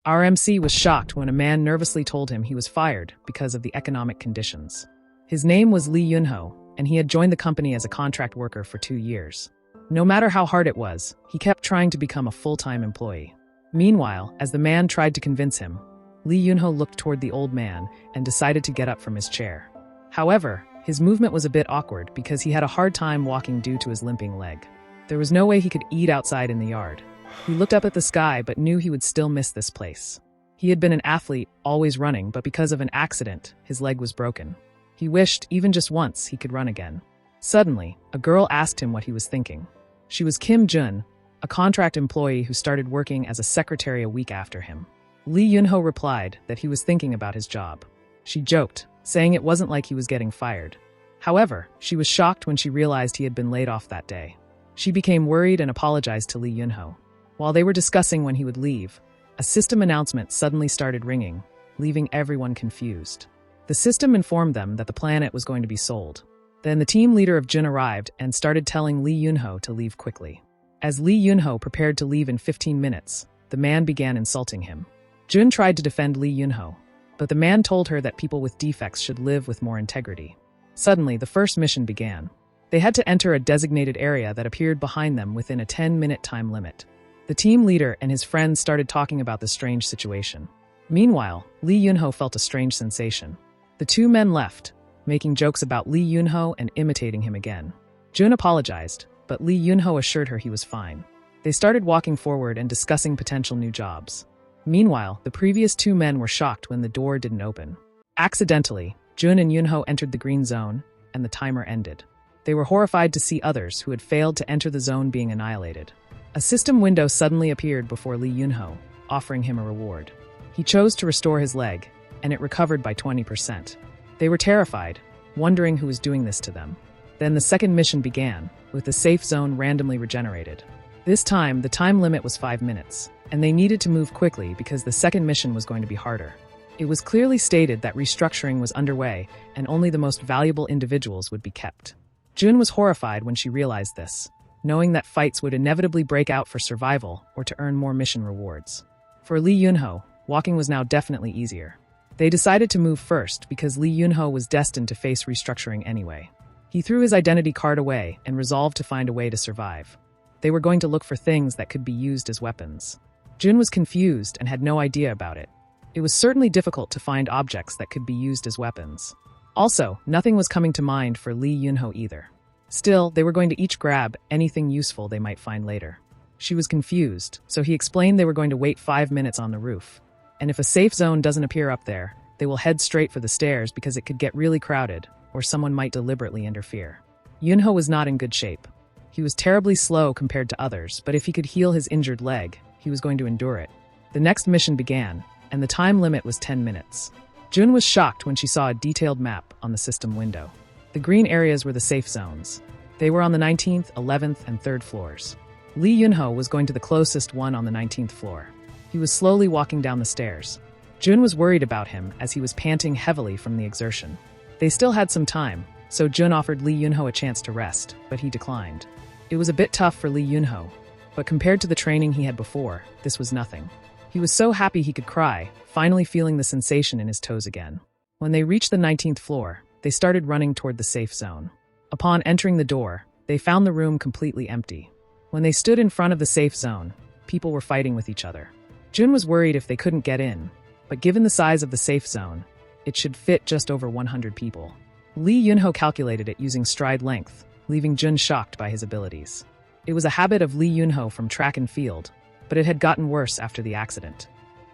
RMC was shocked when a man nervously told him he was fired because of the economic conditions. His name was Lee Eunho, and he had joined the company as a contract worker for 2 years. No matter how hard it was, he kept trying to become a full-time employee. Meanwhile, as the man tried to convince him, Lee Eunho looked toward the old man and decided to get up from his chair. However, his movement was a bit awkward because he had a hard time walking due to his limping leg. There was no way he could eat outside in the yard. He looked up at the sky but knew he would still miss this place. He had been an athlete, always running, but because of an accident, his leg was broken. He wished, even just once, he could run again. Suddenly, a girl asked him what he was thinking. She was Kim Jun, a contract employee who started working as a secretary a week after him. Lee Eunho replied that he was thinking about his job. She joked, saying it wasn't like he was getting fired. However, she was shocked when she realized he had been laid off that day. She became worried and apologized to Lee Eunho. While they were discussing when he would leave, a system announcement suddenly started ringing, leaving everyone confused. The system informed them that the planet was going to be sold. Then the team leader of Jun arrived and started telling Lee Eunho to leave quickly. As Lee Eunho prepared to leave in 15 minutes, the man began insulting him. Jun tried to defend Lee Eunho, but the man told her that people with defects should live with more integrity. Suddenly, the first mission began. They had to enter a designated area that appeared behind them within a 10-minute time limit. The team leader and his friends started talking about the strange situation. Meanwhile, Lee Eunho felt a strange sensation. The two men left, making jokes about Lee Eunho and imitating him again. Jun apologized, but Lee Eunho assured her he was fine. They started walking forward and discussing potential new jobs. Meanwhile, the previous two men were shocked when the door didn't open. Accidentally, Jun and Eunho entered the green zone, and the timer ended. They were horrified to see others who had failed to enter the zone being annihilated. A system window suddenly appeared before Lee Eunho, offering him a reward. He chose to restore his leg, and it recovered by 20%. They were terrified, wondering who was doing this to them. Then the second mission began, with the safe zone randomly regenerated. This time, the time limit was 5 minutes, and they needed to move quickly because the second mission was going to be harder. It was clearly stated that restructuring was underway, and only the most valuable individuals would be kept. Jun was horrified when she realized this, knowing that fights would inevitably break out for survival or to earn more mission rewards. For Lee Eunho, walking was now definitely easier. They decided to move first because Lee Eunho was destined to face restructuring anyway. He threw his identity card away and resolved to find a way to survive. They were going to look for things that could be used as weapons. Jun was confused and had no idea about it. It was certainly difficult to find objects that could be used as weapons. Also, nothing was coming to mind for Lee Eunho either. Still, they were going to each grab anything useful they might find later. She was confused, so he explained they were going to wait 5 minutes on the roof. And if a safe zone doesn't appear up there, they will head straight for the stairs because it could get really crowded, or someone might deliberately interfere. Eunho was not in good shape. He was terribly slow compared to others, but if he could heal his injured leg, he was going to endure it. The next mission began, and the time limit was 10 minutes. Jun was shocked when she saw a detailed map on the system window. The green areas were the safe zones. They were on the 19th, 11th, and 3rd floors. Lee Eunho was going to the closest one on the 19th floor. He was slowly walking down the stairs. Jun was worried about him as he was panting heavily from the exertion. They still had some time, so Jun offered Lee Eunho a chance to rest, but he declined. It was a bit tough for Lee Eunho, but compared to the training he had before, this was nothing. He was so happy he could cry, finally feeling the sensation in his toes again. When they reached the 19th floor, they started running toward the safe zone. Upon entering the door, they found the room completely empty. When they stood in front of the safe zone, people were fighting with each other. Jun was worried if they couldn't get in, but given the size of the safe zone, it should fit just over 100 people. Lee Eunho calculated it using stride length, leaving Jun shocked by his abilities. It was a habit of Lee Eunho from track and field, but it had gotten worse after the accident.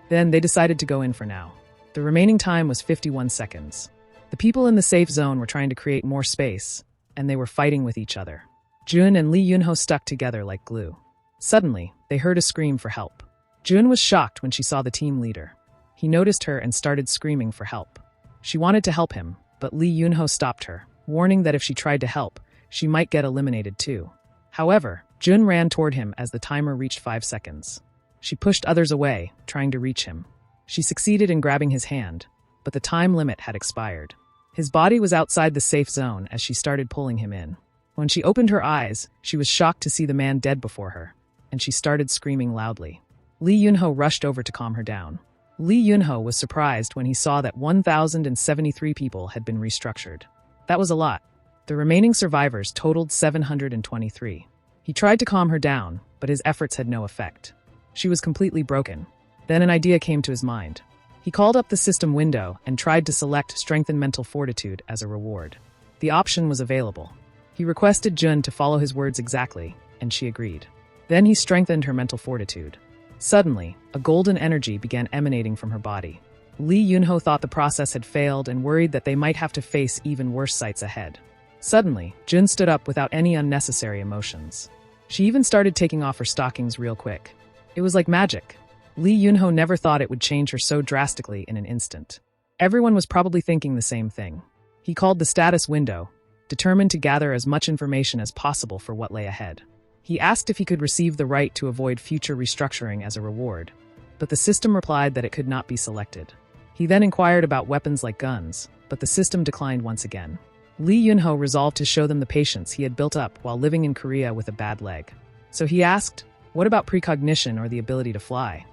Then they decided to go in for now. The remaining time was 51 seconds. The people in the safe zone were trying to create more space, and they were fighting with each other. Jun and Lee Eunho stuck together like glue. Suddenly, they heard a scream for help. Jun was shocked when she saw the team leader. He noticed her and started screaming for help. She wanted to help him, but Lee Eunho stopped her, warning that if she tried to help, she might get eliminated too. However, Jun ran toward him as the timer reached 5 seconds. She pushed others away, trying to reach him. She succeeded in grabbing his hand, but the time limit had expired. His body was outside the safe zone as she started pulling him in. When she opened her eyes, she was shocked to see the man dead before her, and she started screaming loudly. Lee Eunho rushed over to calm her down. Lee Eunho was surprised when he saw that 1,073 people had been restructured. That was a lot. The remaining survivors totaled 723. He tried to calm her down, but his efforts had no effect. She was completely broken. Then an idea came to his mind. He called up the system window and tried to select Strengthen Mental Fortitude as a reward. The option was available. He requested Jun to follow his words exactly, and she agreed. Then he strengthened her mental fortitude. Suddenly, a golden energy began emanating from her body. Lee Eunho thought the process had failed and worried that they might have to face even worse sights ahead. Suddenly, Jun stood up without any unnecessary emotions. She even started taking off her stockings real quick. It was like magic. Lee Eunho never thought it would change her so drastically in an instant. Everyone was probably thinking the same thing. He called the status window, determined to gather as much information as possible for what lay ahead. He asked if he could receive the right to avoid future restructuring as a reward, but the system replied that it could not be selected. He then inquired about weapons like guns, but the system declined once again. Lee Eunho resolved to show them the patience he had built up while living in Korea with a bad leg. So he asked, "What about precognition or the ability to fly?"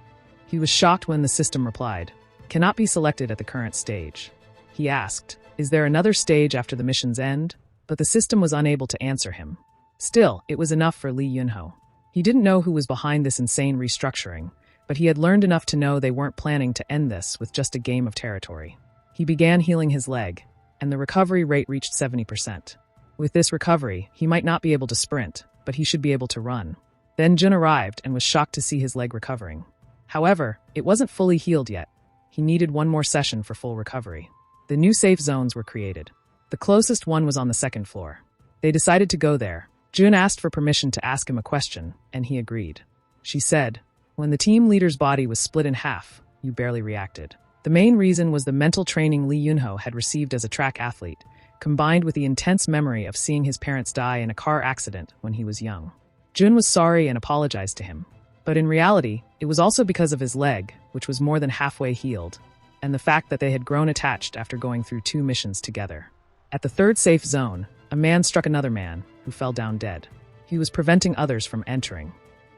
He was shocked when the system replied, "Cannot be selected at the current stage." He asked, "Is there another stage after the mission's end?" But the system was unable to answer him. Still, it was enough for Lee Eunho. He didn't know who was behind this insane restructuring, but he had learned enough to know they weren't planning to end this with just a game of territory. He began healing his leg, and the recovery rate reached 70%. With this recovery, he might not be able to sprint, but he should be able to run. Then Jun arrived and was shocked to see his leg recovering. However, it wasn't fully healed yet. He needed one more session for full recovery. The new safe zones were created. The closest one was on the second floor. They decided to go there. Jun asked for permission to ask him a question, and he agreed. She said, "When the team leader's body was split in half, you barely reacted." The main reason was the mental training Lee Eunho had received as a track athlete, combined with the intense memory of seeing his parents die in a car accident when he was young. Jun was sorry and apologized to him. But in reality, it was also because of his leg, which was more than halfway healed, and the fact that they had grown attached after going through 2 missions together. At the third safe zone, a man struck another man, who fell down dead. He was preventing others from entering.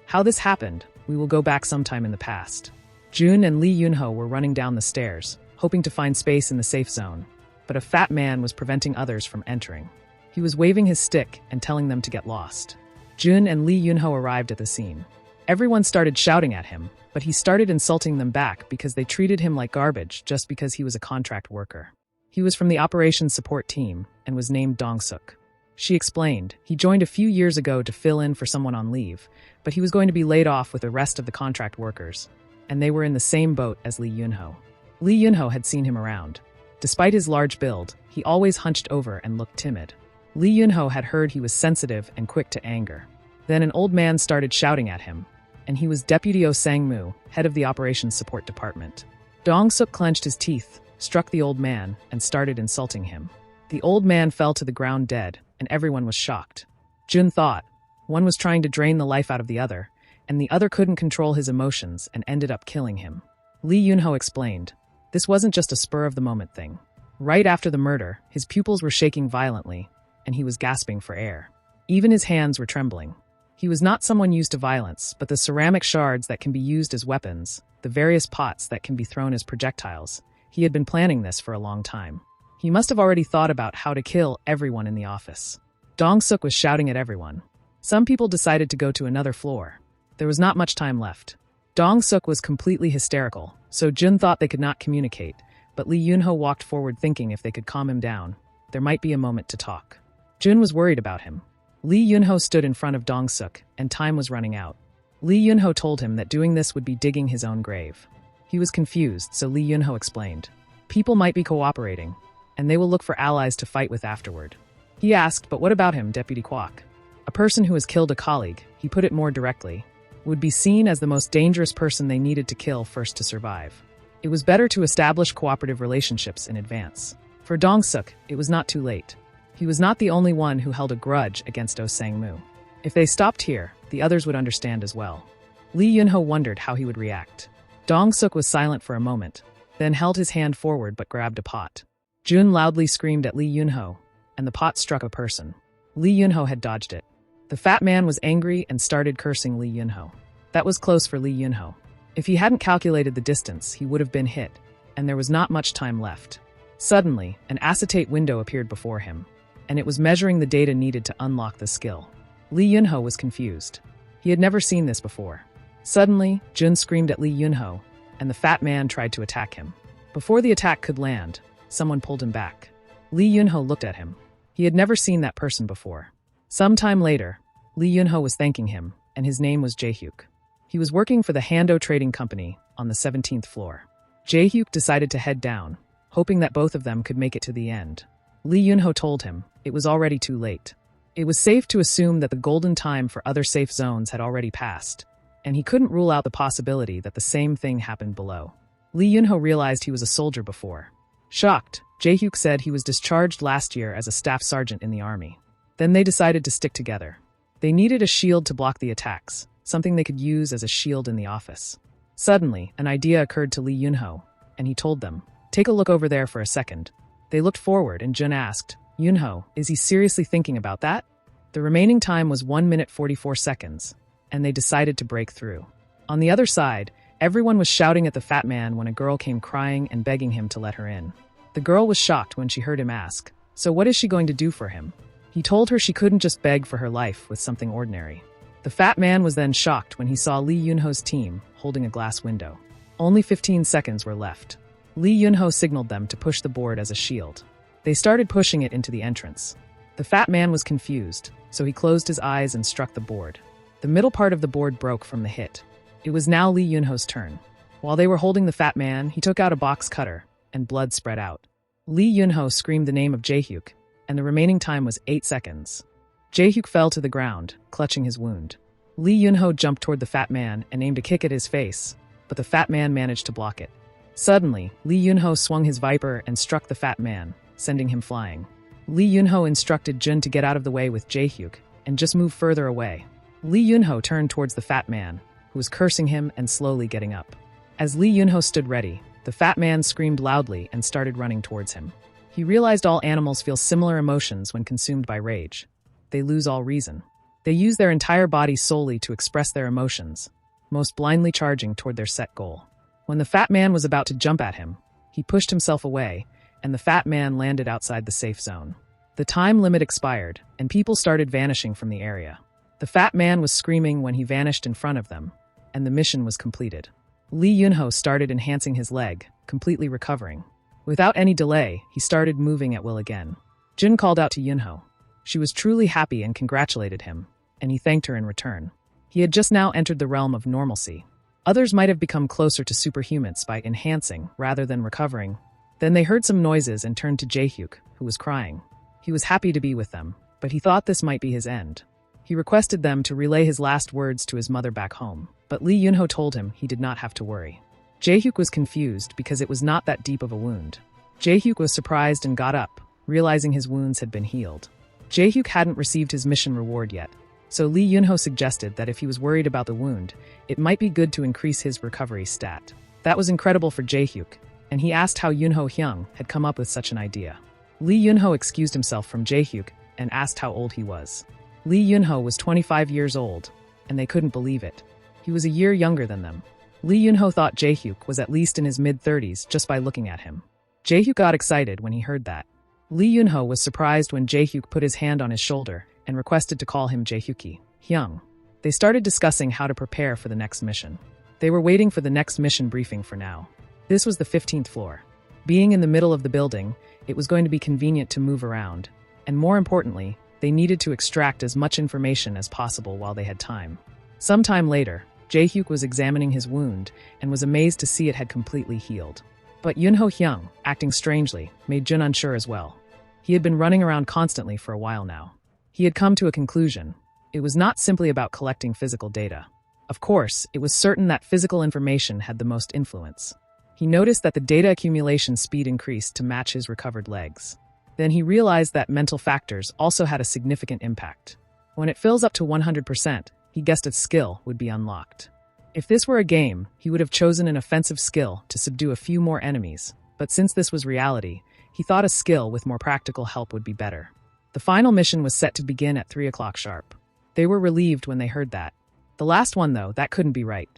How this happened, we will go back sometime in the past. Jun and Lee Eunho were running down the stairs, hoping to find space in the safe zone, but a fat man was preventing others from entering. He was waving his stick and telling them to get lost. Jun and Lee Eunho arrived at the scene. Everyone started shouting at him, but he started insulting them back because they treated him like garbage just because he was a contract worker. He was from the operations support team and was named Dong-suk. She explained, he joined a few years ago to fill in for someone on leave, but he was going to be laid off with the rest of the contract workers, and they were in the same boat as Lee Eunho. Lee Eunho had seen him around. Despite his large build, he always hunched over and looked timid. Lee Eunho had heard he was sensitive and quick to anger. Then an old man started shouting at him, and he was Deputy Oh Sang-moo, head of the operations support department. Dong-suk clenched his teeth, struck the old man, and started insulting him. The old man fell to the ground dead, and everyone was shocked. Jun thought, one was trying to drain the life out of the other, and the other couldn't control his emotions and ended up killing him. Lee Eunho explained, this wasn't just a spur-of-the-moment thing. Right after the murder, his pupils were shaking violently, and he was gasping for air. Even his hands were trembling. He was not someone used to violence, but the ceramic shards that can be used as weapons, the various pots that can be thrown as projectiles. He had been planning this for a long time. He must have already thought about how to kill everyone in the office. Dong-suk was shouting at everyone. Some people decided to go to another floor. There was not much time left. Dong-suk was completely hysterical, so Jun thought they could not communicate, but Lee Eunho walked forward thinking if they could calm him down, there might be a moment to talk. Jun was worried about him. Lee Eunho stood in front of Dong-suk, and time was running out. Lee Eunho told him that doing this would be digging his own grave. He was confused, so Lee Eunho explained. People might be cooperating, and they will look for allies to fight with afterward. He asked, but what about him, Deputy Kwok? A person who has killed a colleague, he put it more directly, would be seen as the most dangerous person they needed to kill first to survive. It was better to establish cooperative relationships in advance. For Dong-suk, it was not too late. He was not the only one who held a grudge against Oh Sang-moo. If they stopped here, the others would understand as well. Lee Eunho wondered how he would react. Dong-suk was silent for a moment, then held his hand forward but grabbed a pot. Jun loudly screamed at Lee Eunho, and the pot struck a person. Lee Eunho had dodged it. The fat man was angry and started cursing Lee Eunho. That was close for Lee Eunho. If he hadn't calculated the distance, he would have been hit, and there was not much time left. Suddenly, an acetate window appeared before him, and it was measuring the data needed to unlock the skill. Lee Eunho was confused. He had never seen this before. Suddenly, Jun screamed at Lee Eunho, and the fat man tried to attack him. Before the attack could land, someone pulled him back. Lee Eunho looked at him. He had never seen that person before. Some time later, Lee Eunho was thanking him, and his name was Jae-hyuk. He was working for the Hando Trading Company on the 17th floor. Jae-hyuk decided to head down, hoping that both of them could make it to the end. Lee Eunho told him it was already too late. It was safe to assume that the golden time for other safe zones had already passed, and he couldn't rule out the possibility that the same thing happened below. Lee Eunho realized he was a soldier before. Shocked, Jae-hyuk said he was discharged last year as a staff sergeant in the army. Then they decided to stick together. They needed a shield to block the attacks, something they could use as a shield in the office. Suddenly, an idea occurred to Lee Eunho, and he told them, "Take a look over there for a second." They looked forward, and Jun asked, "Eunho, is he seriously thinking about that?" The remaining time was 1 minute 44 seconds, and they decided to break through. On the other side, everyone was shouting at the fat man when a girl came crying and begging him to let her in. The girl was shocked when she heard him ask, "So what is she going to do for him?" He told her she couldn't just beg for her life with something ordinary. The fat man was then shocked when he saw Lee Eunho's team holding a glass window. Only 15 seconds were left. Lee Eunho signaled them to push the board as a shield. They started pushing it into the entrance. The fat man was confused, so he closed his eyes and struck the board. The middle part of the board broke from the hit. It was now Lee Eunho's turn. While they were holding the fat man, he took out a box cutter, and blood spread out. Lee Eunho screamed the name of Jae-hyuk, and the remaining time was 8 seconds. Jae-hyuk fell to the ground, clutching his wound. Lee Eunho jumped toward the fat man and aimed a kick at his face, but the fat man managed to block it. Suddenly, Lee Eunho swung his viper and struck the fat man, sending him flying. Lee Eunho instructed Jun to get out of the way with Jae-hyuk and just move further away. Lee Eunho turned towards the fat man, who was cursing him and slowly getting up. As Lee Eunho stood ready, the fat man screamed loudly and started running towards him. He realized all animals feel similar emotions when consumed by rage. They lose all reason. They use their entire body solely to express their emotions, most blindly charging toward their set goal. When the fat man was about to jump at him, he pushed himself away, and the fat man landed outside the safe zone. The time limit expired, and people started vanishing from the area. The fat man was screaming when he vanished in front of them, and the mission was completed. Lee Eunho started enhancing his leg, completely recovering. Without any delay, he started moving at will again. Jin called out to Eunho. She was truly happy and congratulated him, and he thanked her in return. He had just now entered the realm of normalcy. Others might have become closer to superhumans by enhancing rather than recovering. Then they heard some noises and turned to Jae-hyuk, who was crying. He was happy to be with them, but he thought this might be his end. He requested them to relay his last words to his mother back home, but Lee Eunho told him he did not have to worry. Jae-hyuk was confused because it was not that deep of a wound. Jae-hyuk was surprised and got up, realizing his wounds had been healed. Jae-hyuk hadn't received his mission reward yet, so Lee Eunho suggested that if he was worried about the wound, it might be good to increase his recovery stat. That was incredible for Jae-hyuk, and he asked how Eunho Hyung had come up with such an idea. Lee Eunho excused himself from Jae-hyuk and asked how old he was. Lee Eunho was 25 years old, and they couldn't believe it. He was a year younger than them. Lee Eunho thought Jae-hyuk was at least in his mid-30s just by looking at him. Jae-hyuk got excited when he heard that. Lee Eunho was surprised when Jae-hyuk put his hand on his shoulder and requested to call him Jae-hyuki, Hyung. They started discussing how to prepare for the next mission. They were waiting for the next mission briefing for now. This was the 15th floor. Being in the middle of the building, it was going to be convenient to move around, and more importantly, they needed to extract as much information as possible while they had time. Sometime later, Jae-hyuk was examining his wound and was amazed to see it had completely healed. But Eunho Hyung, acting strangely, made Jun unsure as well. He had been running around constantly for a while now. He had come to a conclusion. It was not simply about collecting physical data. Of course, it was certain that physical information had the most influence. He noticed that the data accumulation speed increased to match his recovered legs. Then he realized that mental factors also had a significant impact. When it fills up to 100%, he guessed a skill would be unlocked. If this were a game, he would have chosen an offensive skill to subdue a few more enemies, but since this was reality, he thought a skill with more practical help would be better. The final mission was set to begin at 3 o'clock sharp. They were relieved when they heard that. The last one, though, that couldn't be right.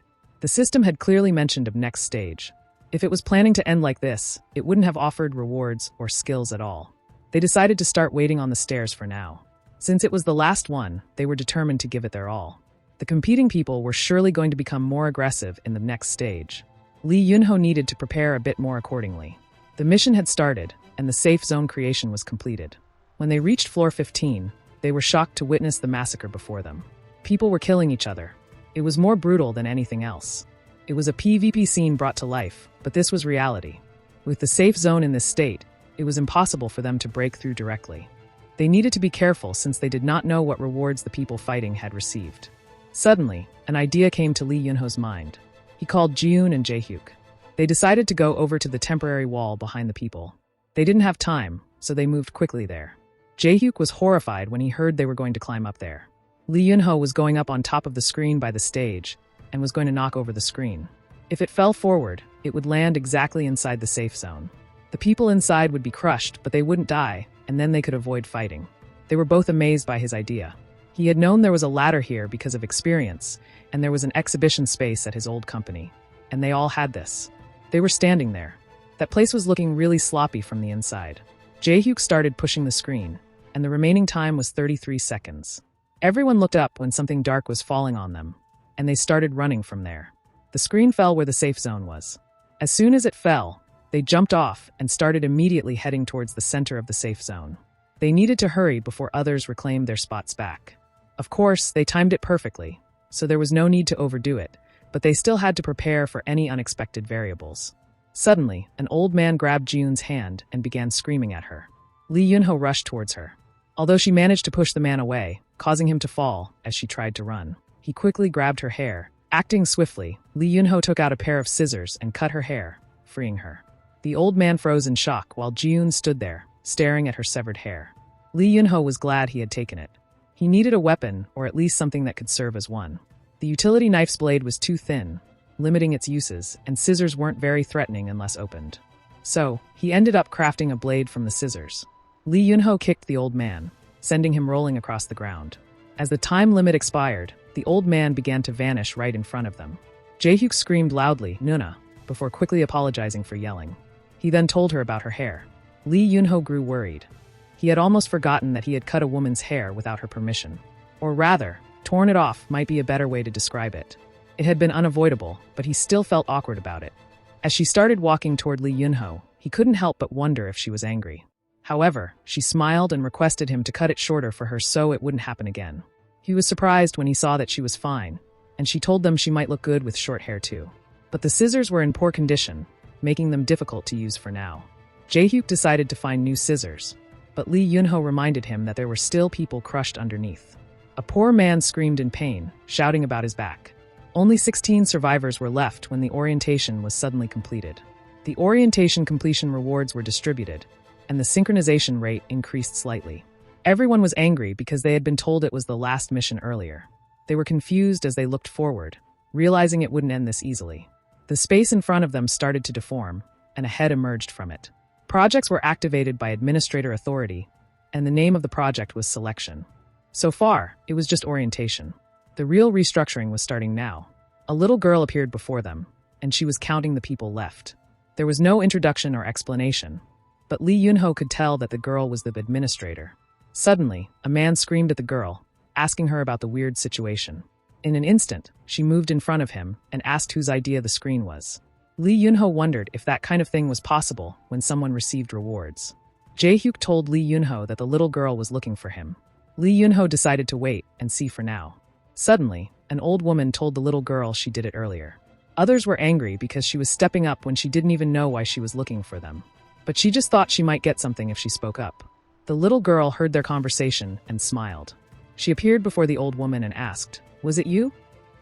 The system had clearly mentioned a next stage. If it was planning to end like this, it wouldn't have offered rewards or skills at all. They decided to start waiting on the stairs for now. Since it was the last one, they were determined to give it their all. The competing people were surely going to become more aggressive in the next stage. Lee Eunho needed to prepare a bit more accordingly. The mission had started, and the safe zone creation was completed. When they reached floor 15, they were shocked to witness the massacre before them. People were killing each other. It was more brutal than anything else. It was a PvP scene brought to life, but this was reality. With the safe zone in this state, it was impossible for them to break through directly. They needed to be careful since they did not know what rewards the people fighting had received. Suddenly, an idea came to Lee Eunho's mind. He called Jiun and Jaehyuk. They decided to go over to the temporary wall behind the people. They didn't have time, so they moved quickly there. Jaehyuk was horrified when he heard they were going to climb up there. Lee Eunho was going up on top of the screen by the stage and was going to knock over the screen. If it fell forward, it would land exactly inside the safe zone. The people inside would be crushed, but they wouldn't die, and then they could avoid fighting. They were both amazed by his idea. He had known there was a ladder here because of experience, and there was an exhibition space at his old company. And they all had this. They were standing there. That place was looking really sloppy from the inside. Jaehyuk started pushing the screen, and the remaining time was 33 seconds. Everyone looked up when something dark was falling on them, and they started running from there. The screen fell where the safe zone was. As soon as it fell, they jumped off and started immediately heading towards the center of the safe zone. They needed to hurry before others reclaimed their spots back. Of course, they timed it perfectly, so there was no need to overdo it, but they still had to prepare for any unexpected variables. Suddenly, an old man grabbed Jiun's hand and began screaming at her. Lee Eunho rushed towards her. Although she managed to push the man away, causing him to fall as she tried to run, he quickly grabbed her hair. Acting swiftly, Lee Eunho took out a pair of scissors and cut her hair, freeing her. The old man froze in shock while Jiun stood there, staring at her severed hair. Lee Eunho was glad he had taken it. He needed a weapon, or at least something that could serve as one. The utility knife's blade was too thin, limiting its uses, and scissors weren't very threatening unless opened. So, he ended up crafting a blade from the scissors. Lee Eunho kicked the old man, sending him rolling across the ground. As the time limit expired, the old man began to vanish right in front of them. Jaehyuk screamed loudly, "Nuna," before quickly apologizing for yelling. He then told her about her hair. Lee Eunho grew worried. He had almost forgotten that he had cut a woman's hair without her permission. Or rather, torn it off might be a better way to describe it. It had been unavoidable, but he still felt awkward about it. As she started walking toward Lee Eunho, he couldn't help but wonder if she was angry. However, she smiled and requested him to cut it shorter for her so it wouldn't happen again. He was surprised when he saw that she was fine, and she told them she might look good with short hair too. But the scissors were in poor condition, making them difficult to use for now. Jaehyuk decided to find new scissors, but Lee Eunho reminded him that there were still people crushed underneath. A poor man screamed in pain, shouting about his back. Only 16 survivors were left when the orientation was suddenly completed. The orientation completion rewards were distributed, and the synchronization rate increased slightly. Everyone was angry because they had been told it was the last mission earlier. They were confused as they looked forward, realizing it wouldn't end this easily. The space in front of them started to deform, and a head emerged from it. Projects were activated by Administrator Authority, and the name of the project was Selection. So far, it was just orientation. The real restructuring was starting now. A little girl appeared before them, and she was counting the people left. There was no introduction or explanation, but Lee Eunho could tell that the girl was the administrator. Suddenly, a man screamed at the girl, asking her about the weird situation. In an instant, she moved in front of him and asked whose idea the screen was. Lee Eunho wondered if that kind of thing was possible when someone received rewards. Jaehyuk told Lee Eunho that the little girl was looking for him. Lee Eunho decided to wait and see for now. Suddenly, an old woman told the little girl she did it earlier. Others were angry because she was stepping up when she didn't even know why she was looking for them. But she just thought she might get something if she spoke up. The little girl heard their conversation and smiled. She appeared before the old woman and asked, "Was it you?"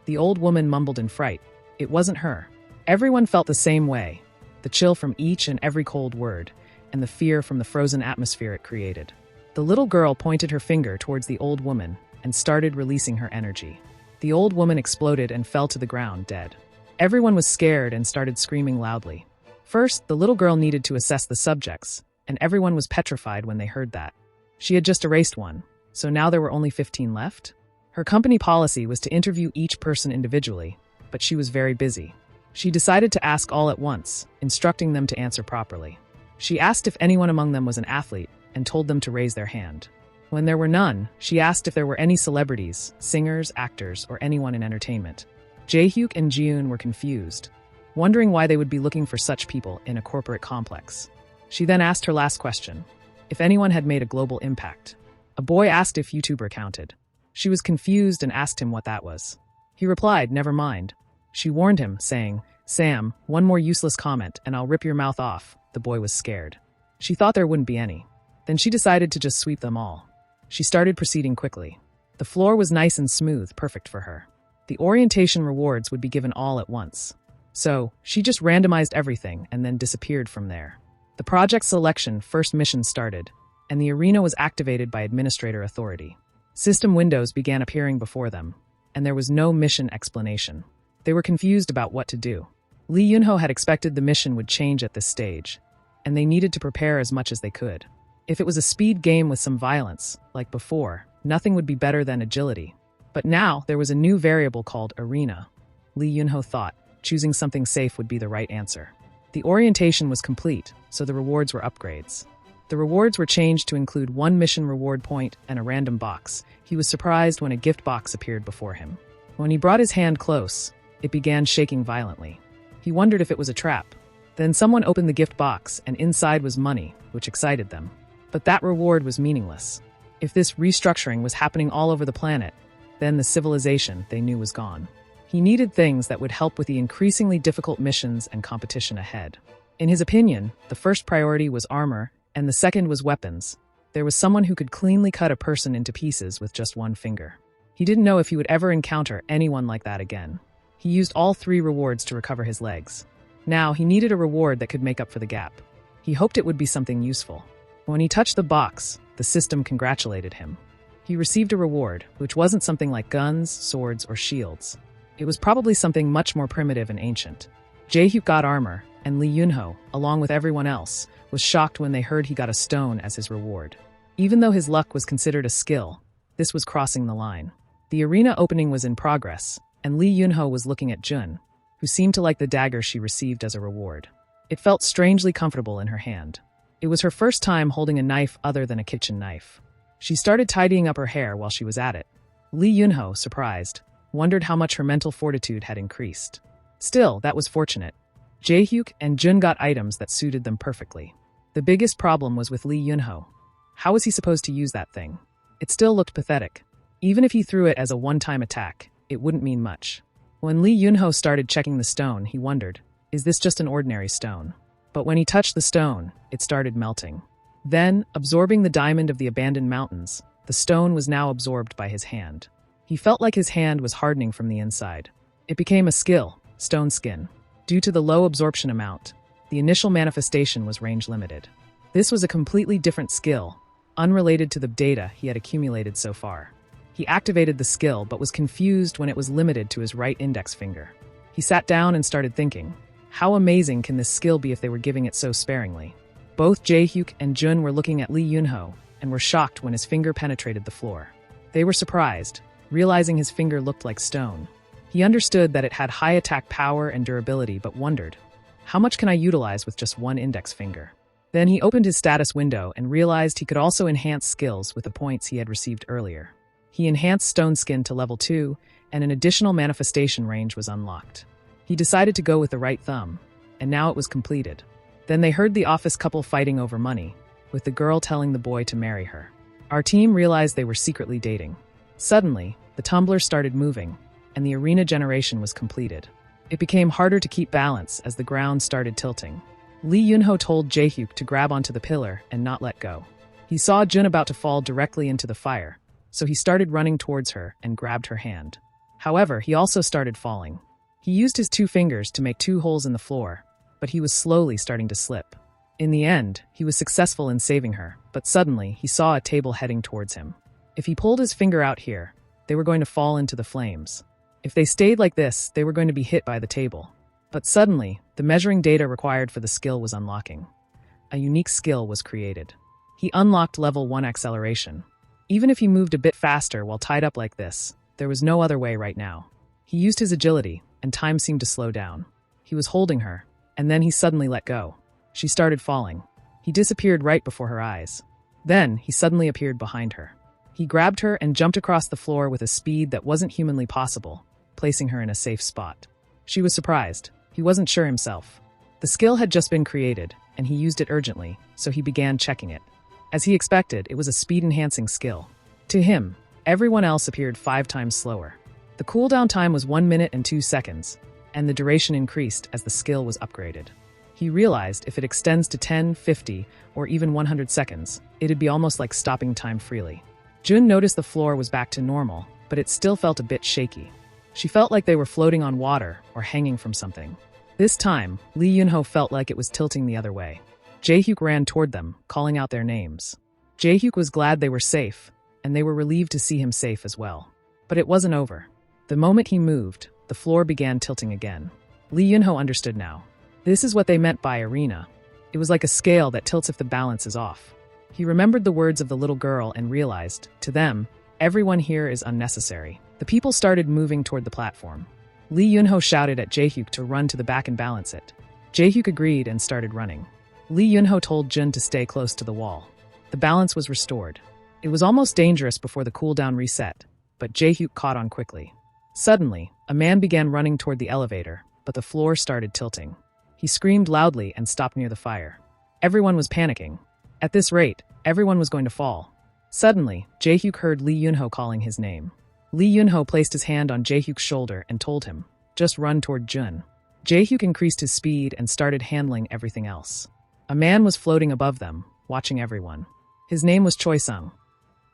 The old woman mumbled in fright. It wasn't her. Everyone felt the same way, the chill from each and every cold word, and the fear from the frozen atmosphere it created. The little girl pointed her finger towards the old woman and started releasing her energy. The old woman exploded and fell to the ground, dead. Everyone was scared and started screaming loudly. First, the little girl needed to assess the subjects, and everyone was petrified when they heard that. She had just erased one, so now there were only 15 left? Her company policy was to interview each person individually, but she was very busy. She decided to ask all at once, instructing them to answer properly. She asked if anyone among them was an athlete and told them to raise their hand. When there were none, she asked if there were any celebrities, singers, actors, or anyone in entertainment. Jae-hyuk and Ji-eun were confused, wondering why they would be looking for such people in a corporate complex. She then asked her last question, if anyone had made a global impact. A boy asked if YouTuber counted. She was confused and asked him what that was. He replied, never mind. She warned him, saying, Sam, one more useless comment and I'll rip your mouth off. The boy was scared. She thought there wouldn't be any. Then she decided to just sweep them all. She started proceeding quickly. The floor was nice and smooth, perfect for her. The orientation rewards would be given all at once. So, she just randomized everything and then disappeared from there. The project selection first mission started, and the arena was activated by administrator authority. System windows began appearing before them, and there was no mission explanation. They were confused about what to do. Lee Eunho had expected the mission would change at this stage, and they needed to prepare as much as they could. If it was a speed game with some violence, like before, nothing would be better than agility. But now, there was a new variable called arena. Lee Eunho thought, choosing something safe would be the right answer. The orientation was complete, so the rewards were upgrades. The rewards were changed to include one mission reward point and a random box. He was surprised when a gift box appeared before him. When he brought his hand close, it began shaking violently. He wondered if it was a trap. Then someone opened the gift box, and inside was money, which excited them. But that reward was meaningless. If this restructuring was happening all over the planet, then the civilization they knew was gone. He needed things that would help with the increasingly difficult missions and competition ahead. In his opinion, the first priority was armor, and the second was weapons. There was someone who could cleanly cut a person into pieces with just one finger. He didn't know if he would ever encounter anyone like that again. He used all 3 rewards to recover his legs. Now, he needed a reward that could make up for the gap. He hoped it would be something useful. When he touched the box, the system congratulated him. He received a reward, which wasn't something like guns, swords, or shields. It was probably something much more primitive and ancient. Jae-hyuk got armor, and Lee Eunho, along with everyone else, was shocked when they heard he got a stone as his reward. Even though his luck was considered a skill, this was crossing the line. The arena opening was in progress, and Lee Eunho was looking at Jun, who seemed to like the dagger she received as a reward. It felt strangely comfortable in her hand. It was her first time holding a knife other than a kitchen knife. She started tidying up her hair while she was at it. Lee Eunho, surprised, wondered how much her mental fortitude had increased. Still, that was fortunate. Jae-hyuk and Jun got items that suited them perfectly. The biggest problem was with Lee Eunho. How was he supposed to use that thing? It still looked pathetic. Even if he threw it as a one-time attack, it wouldn't mean much. When Lee Eunho started checking the stone, he wondered, is this just an ordinary stone? But when he touched the stone, it started melting. Then, absorbing the diamond of the abandoned mountains, the stone was now absorbed by his hand. He felt like his hand was hardening from the inside. It became a skill, stone skin. Due to the low absorption amount, the initial manifestation was range limited. This was a completely different skill, unrelated to the data he had accumulated so far. He activated the skill but was confused when it was limited to his right index finger. He sat down and started thinking, how amazing can this skill be if they were giving it so sparingly? Both Jae-hyuk and Jun were looking at Lee Eunho and were shocked when his finger penetrated the floor. They were surprised, realizing his finger looked like stone. He understood that it had high attack power and durability but wondered, how much can I utilize with just one index finger? Then he opened his status window and realized he could also enhance skills with the points he had received earlier. He enhanced Stone Skin to level 2, and an additional manifestation range was unlocked. He decided to go with the right thumb, and now it was completed. Then they heard the office couple fighting over money, with the girl telling the boy to marry her. Our team realized they were secretly dating. Suddenly, the tumbler started moving, and the arena generation was completed. It became harder to keep balance as the ground started tilting. Lee Eunho told Jae-hyuk to grab onto the pillar and not let go. He saw Jun about to fall directly into the fire, so he started running towards her and grabbed her hand. However, he also started falling. He used his 2 fingers to make 2 holes in the floor, but he was slowly starting to slip. In the end, he was successful in saving her, but suddenly he saw a table heading towards him. If he pulled his finger out here, they were going to fall into the flames. If they stayed like this, they were going to be hit by the table. But suddenly, the measuring data required for the skill was unlocking. A unique skill was created. He unlocked level 1 acceleration. Even if he moved a bit faster while tied up like this, there was no other way right now. He used his agility, and time seemed to slow down. He was holding her, and then he suddenly let go. She started falling. He disappeared right before her eyes. Then he suddenly appeared behind her. He grabbed her and jumped across the floor with a speed that wasn't humanly possible, placing her in a safe spot. She was surprised. He wasn't sure himself. The skill had just been created, and he used it urgently, so he began checking it. As he expected, it was a speed-enhancing skill. To him, everyone else appeared 5 times slower. The cooldown time was 1 minute and 2 seconds, and the duration increased as the skill was upgraded. He realized if it extends to 10, 50, or even 100 seconds, it'd be almost like stopping time freely. Jun noticed the floor was back to normal, but it still felt a bit shaky. She felt like they were floating on water or hanging from something. This time, Lee Eunho felt like it was tilting the other way. Jae-hyuk ran toward them, calling out their names. Jae-hyuk was glad they were safe, and they were relieved to see him safe as well. But it wasn't over. The moment he moved, the floor began tilting again. Lee Eunho understood now. This is what they meant by arena. It was like a scale that tilts if the balance is off. He remembered the words of the little girl and realized, to them, everyone here is unnecessary. The people started moving toward the platform. Lee Eunho shouted at Jae-hyuk to run to the back and balance it. Jae-hyuk agreed and started running. Lee Eunho told Jun to stay close to the wall. The balance was restored. It was almost dangerous before the cooldown reset, but Jae-hyuk caught on quickly. Suddenly, a man began running toward the elevator, but the floor started tilting. He screamed loudly and stopped near the fire. Everyone was panicking. At this rate, everyone was going to fall. Suddenly, Jae-hyuk heard Lee Eunho calling his name. Lee Eunho placed his hand on Jae-hyuk's shoulder and told him, just run toward Jun. Jae-hyuk increased his speed and started handling everything else. A man was floating above them, watching everyone. His name was Choi Sung.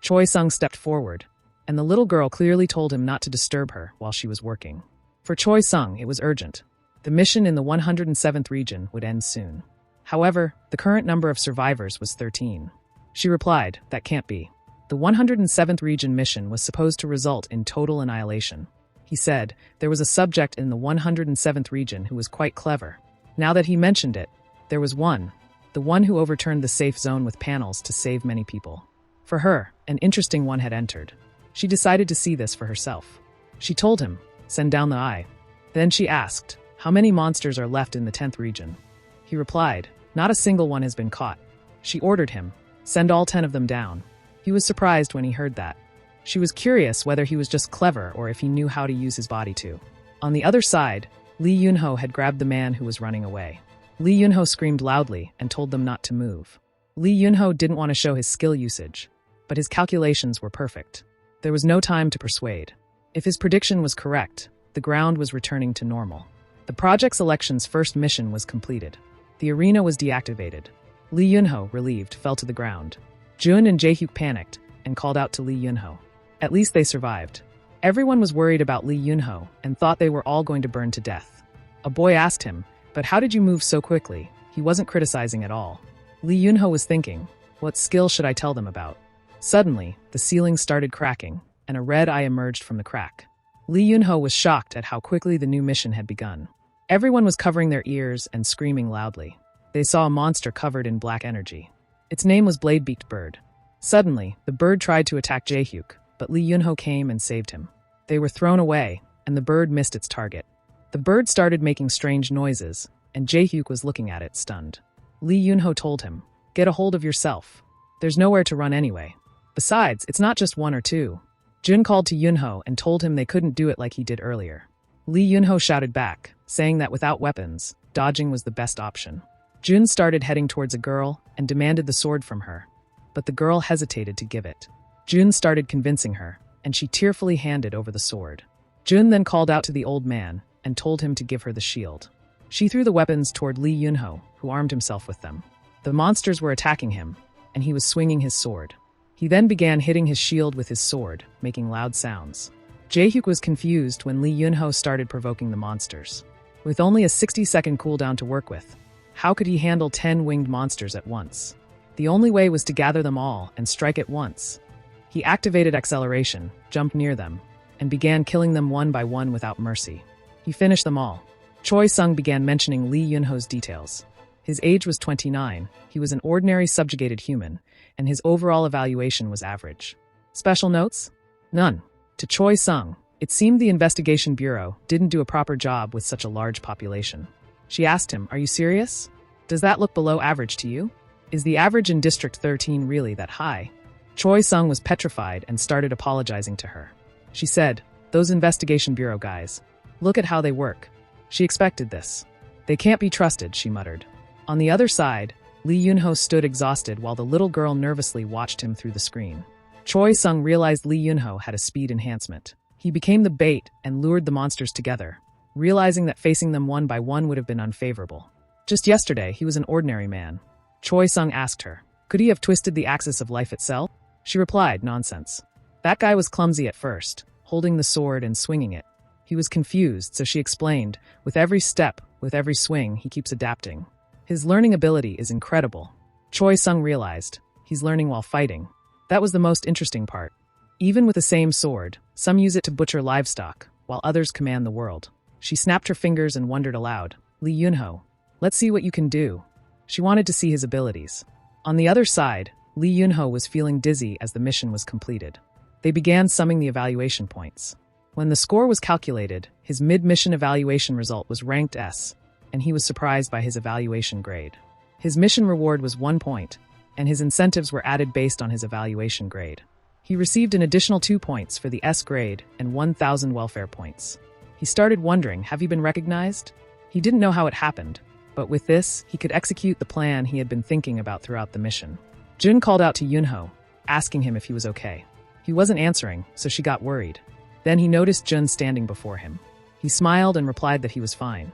Choi Sung stepped forward, and the little girl clearly told him not to disturb her while she was working. For Choi Sung, it was urgent. The mission in the 107th region would end soon. However, the current number of survivors was 13. She replied, that can't be. The 107th region mission was supposed to result in total annihilation. He said, there was a subject in the 107th region who was quite clever. Now that he mentioned it, there was one. The one who overturned the safe zone with panels to save many people. For her, an interesting one had entered. She decided to see this for herself. She told him, send down the eye. Then she asked, how many monsters are left in the 10th region? He replied, not a single one has been caught. She ordered him, send all 10 of them down. He was surprised when he heard that. She was curious whether he was just clever or if he knew how to use his body too. On the other side, Lee Eunho had grabbed the man who was running away. Lee Eunho screamed loudly and told them not to move. Lee Eunho didn't want to show his skill usage, but his calculations were perfect. There was no time to persuade. If his prediction was correct, the ground was returning to normal. The Project Selection's first mission was completed. The arena was deactivated. Lee Eunho, relieved, fell to the ground. Jun and Jae-hyuk panicked and called out to Lee Eunho. At least they survived. Everyone was worried about Lee Eunho and thought they were all going to burn to death. A boy asked him, but how did you move so quickly? He wasn't criticizing at all. Lee Eunho was thinking, what skill should I tell them about? Suddenly, the ceiling started cracking, and a red eye emerged from the crack. Lee Eunho was shocked at how quickly the new mission had begun. Everyone was covering their ears and screaming loudly. They saw a monster covered in black energy. Its name was Blade-Beaked Bird. Suddenly, the bird tried to attack Jae-hyuk, but Lee Eunho came and saved him. They were thrown away, and the bird missed its target. The bird started making strange noises, and Jae-hyuk was looking at it, stunned. Lee Eunho told him, get a hold of yourself. There's nowhere to run anyway. Besides, it's not just 1 or 2. Jun called to Eunho and told him they couldn't do it like he did earlier. Lee Eunho shouted back, saying that without weapons, dodging was the best option. Jun started heading towards a girl and demanded the sword from her, but the girl hesitated to give it. Jun started convincing her, and she tearfully handed over the sword. Jun then called out to the old man and told him to give her the shield. She threw the weapons toward Lee Eunho, who armed himself with them. The monsters were attacking him, and he was swinging his sword. He then began hitting his shield with his sword, making loud sounds. Jae-hyuk was confused when Lee Eunho started provoking the monsters. With only a 60-second cooldown to work with, how could he handle 10 winged monsters at once? The only way was to gather them all and strike at once. He activated acceleration, jumped near them, and began killing them one by one without mercy. He finished them all. Choi Sung began mentioning Lee Eunho's details. His age was 29, he was an ordinary subjugated human, and his overall evaluation was average. Special notes? None. To Choi Sung, It seemed the investigation bureau didn't do a proper job with such a large population. She asked him, "Are you serious? Does that look below average to you? Is the average in District 13 really that high?" Choi Sung was petrified and started apologizing to her. She said, "Those investigation bureau guys. Look at how they work." She expected this. "They can't be trusted," she muttered. On the other side, Lee Eunho stood exhausted while the little girl nervously watched him through the screen. Choi Sung realized Lee Eunho had a speed enhancement. He became the bait and lured the monsters together, realizing that facing them one by one would have been unfavorable. Just yesterday, he was an ordinary man. Choi Sung asked her, "Could he have twisted the axis of life itself?" She replied, "Nonsense. That guy was clumsy at first, holding the sword and swinging it. He was confused, so she explained, with every step, with every swing, he keeps adapting. His learning ability is incredible." Choi Sung realized, he's learning while fighting. That was the most interesting part. Even with the same sword, some use it to butcher livestock, while others command the world. She snapped her fingers and wondered aloud, "Lee Eunho, let's see what you can do." She wanted to see his abilities. On the other side, Lee Eunho was feeling dizzy as the mission was completed. They began summing the evaluation points. When the score was calculated, his mid-mission evaluation result was ranked S, and he was surprised by his evaluation grade. His mission reward was 1 point, and his incentives were added based on his evaluation grade. He received an additional 2 points for the S grade and 1,000 welfare points. He started wondering, have he been recognized? He didn't know how it happened, but with this, he could execute the plan he had been thinking about throughout the mission. Jun called out to Eunho, asking him if he was okay. He wasn't answering, so she got worried. Then he noticed Jun standing before him. He smiled and replied that he was fine.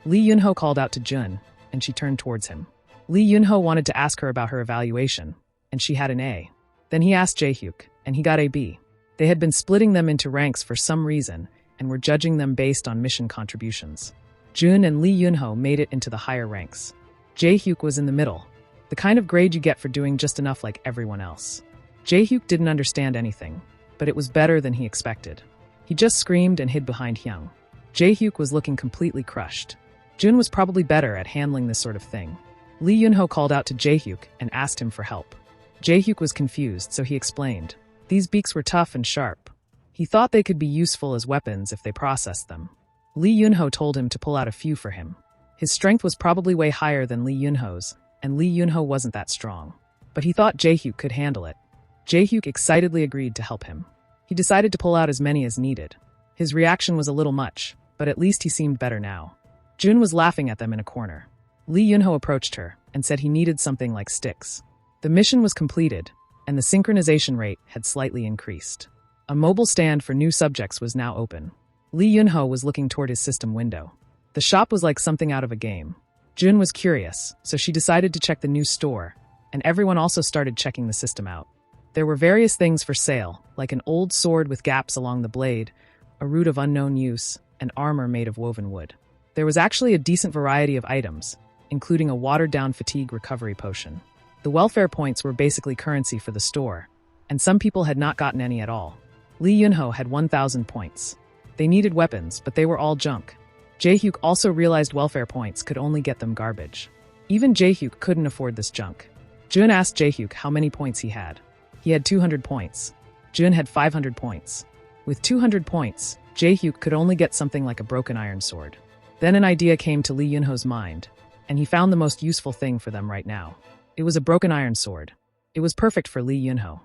Lee Eunho called out to Jun, and she turned towards him. Lee Eunho wanted to ask her about her evaluation, and she had an A. Then he asked Jae-hyuk, and he got a B. They had been splitting them into ranks for some reason, and were judging them based on mission contributions. Jun and Lee Eunho made it into the higher ranks. Jae-hyuk was in the middle, the kind of grade you get for doing just enough like everyone else. Jae-hyuk didn't understand anything, but it was better than he expected. He just screamed and hid behind Hyung. Jae-hyuk was looking completely crushed. Jun was probably better at handling this sort of thing. Lee Eunho called out to Jae-hyuk and asked him for help. Jae-hyuk was confused, so he explained. These beaks were tough and sharp. He thought they could be useful as weapons if they processed them. Lee Eunho told him to pull out a few for him. His strength was probably way higher than Lee Eunho's, and Lee Eunho wasn't that strong. But he thought Jae-hyuk could handle it. Jae-hyuk excitedly agreed to help him. He decided to pull out as many as needed. His reaction was a little much, but at least he seemed better now. Jun was laughing at them in a corner. Lee Eunho approached her and said he needed something like sticks. The mission was completed, and the synchronization rate had slightly increased. A mobile stand for new subjects was now open. Lee Eunho was looking toward his system window. The shop was like something out of a game. Jun was curious, so she decided to check the new store, and everyone also started checking the system out. There were various things for sale, like an old sword with gaps along the blade, a root of unknown use, and armor made of woven wood. There was actually a decent variety of items, including a watered-down fatigue recovery potion. The welfare points were basically currency for the store, and some people had not gotten any at all. Lee Eunho had 1,000 points. They needed weapons, but they were all junk. Jae-hyuk also realized welfare points could only get them garbage. Even Jae-hyuk couldn't afford this junk. Jun asked Jae-hyuk how many points he had. He had 200 points. Jun had 500 points. With 200 points, Jae-hyuk could only get something like a broken iron sword. Then an idea came to Lee Eunho's mind, and he found the most useful thing for them right now. It was a broken iron sword. It was perfect for Lee Eunho.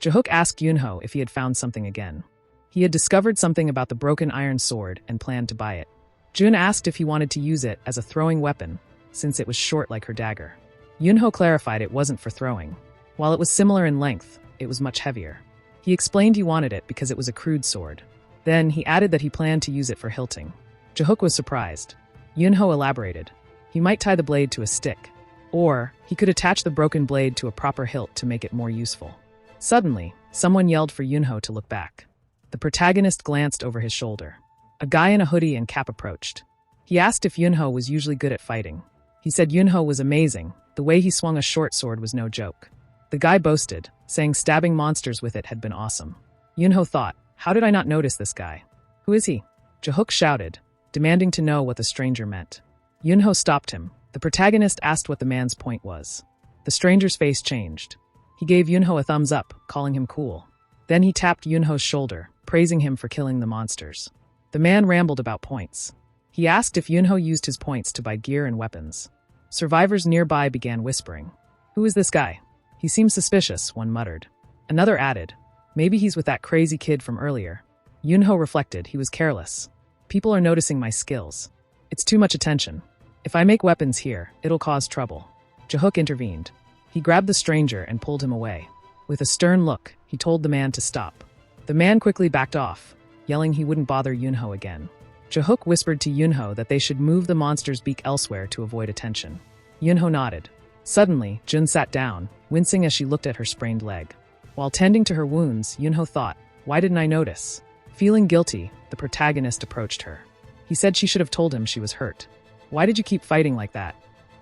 Jae-hyuk asked Eunho if he had found something again. He had discovered something about the broken iron sword and planned to buy it. Jun asked if he wanted to use it as a throwing weapon, since it was short like her dagger. Eunho clarified it wasn't for throwing. While it was similar in length, it was much heavier. He explained he wanted it because it was a crude sword. Then he added that he planned to use it for hilting. Jae-hyuk was surprised. Eunho elaborated. He might tie the blade to a stick, or he could attach the broken blade to a proper hilt to make it more useful. Suddenly, someone yelled for Eunho to look back. The protagonist glanced over his shoulder. A guy in a hoodie and cap approached. He asked if Eunho was usually good at fighting. He said Eunho was amazing. The way he swung a short sword was no joke. The guy boasted, saying stabbing monsters with it had been awesome. Eunho thought, how did I not notice this guy? Who is he? Jae-hyuk shouted, demanding to know what the stranger meant. Eunho stopped him. The protagonist asked what the man's point was. The stranger's face changed. He gave Eunho a thumbs up, calling him cool. Then he tapped Eunho's shoulder, praising him for killing the monsters. The man rambled about points. He asked if Eunho used his points to buy gear and weapons. Survivors nearby began whispering. "Who is this guy? He seems suspicious," one muttered. Another added, "Maybe he's with that crazy kid from earlier." Eunho reflected. He was careless. "People are noticing my skills. It's too much attention. If I make weapons here, it'll cause trouble." Jahook intervened. He grabbed the stranger and pulled him away. With a stern look, he told the man to stop. The man quickly backed off, yelling he wouldn't bother Eunho again. Jahook whispered to Eunho that they should move the monster's beak elsewhere to avoid attention. Eunho nodded. Suddenly, Jun sat down, wincing as she looked at her sprained leg. While tending to her wounds, Eunho thought, "Why didn't I notice?" Feeling guilty, the protagonist approached her. He said she should have told him she was hurt. "Why did you keep fighting like that?"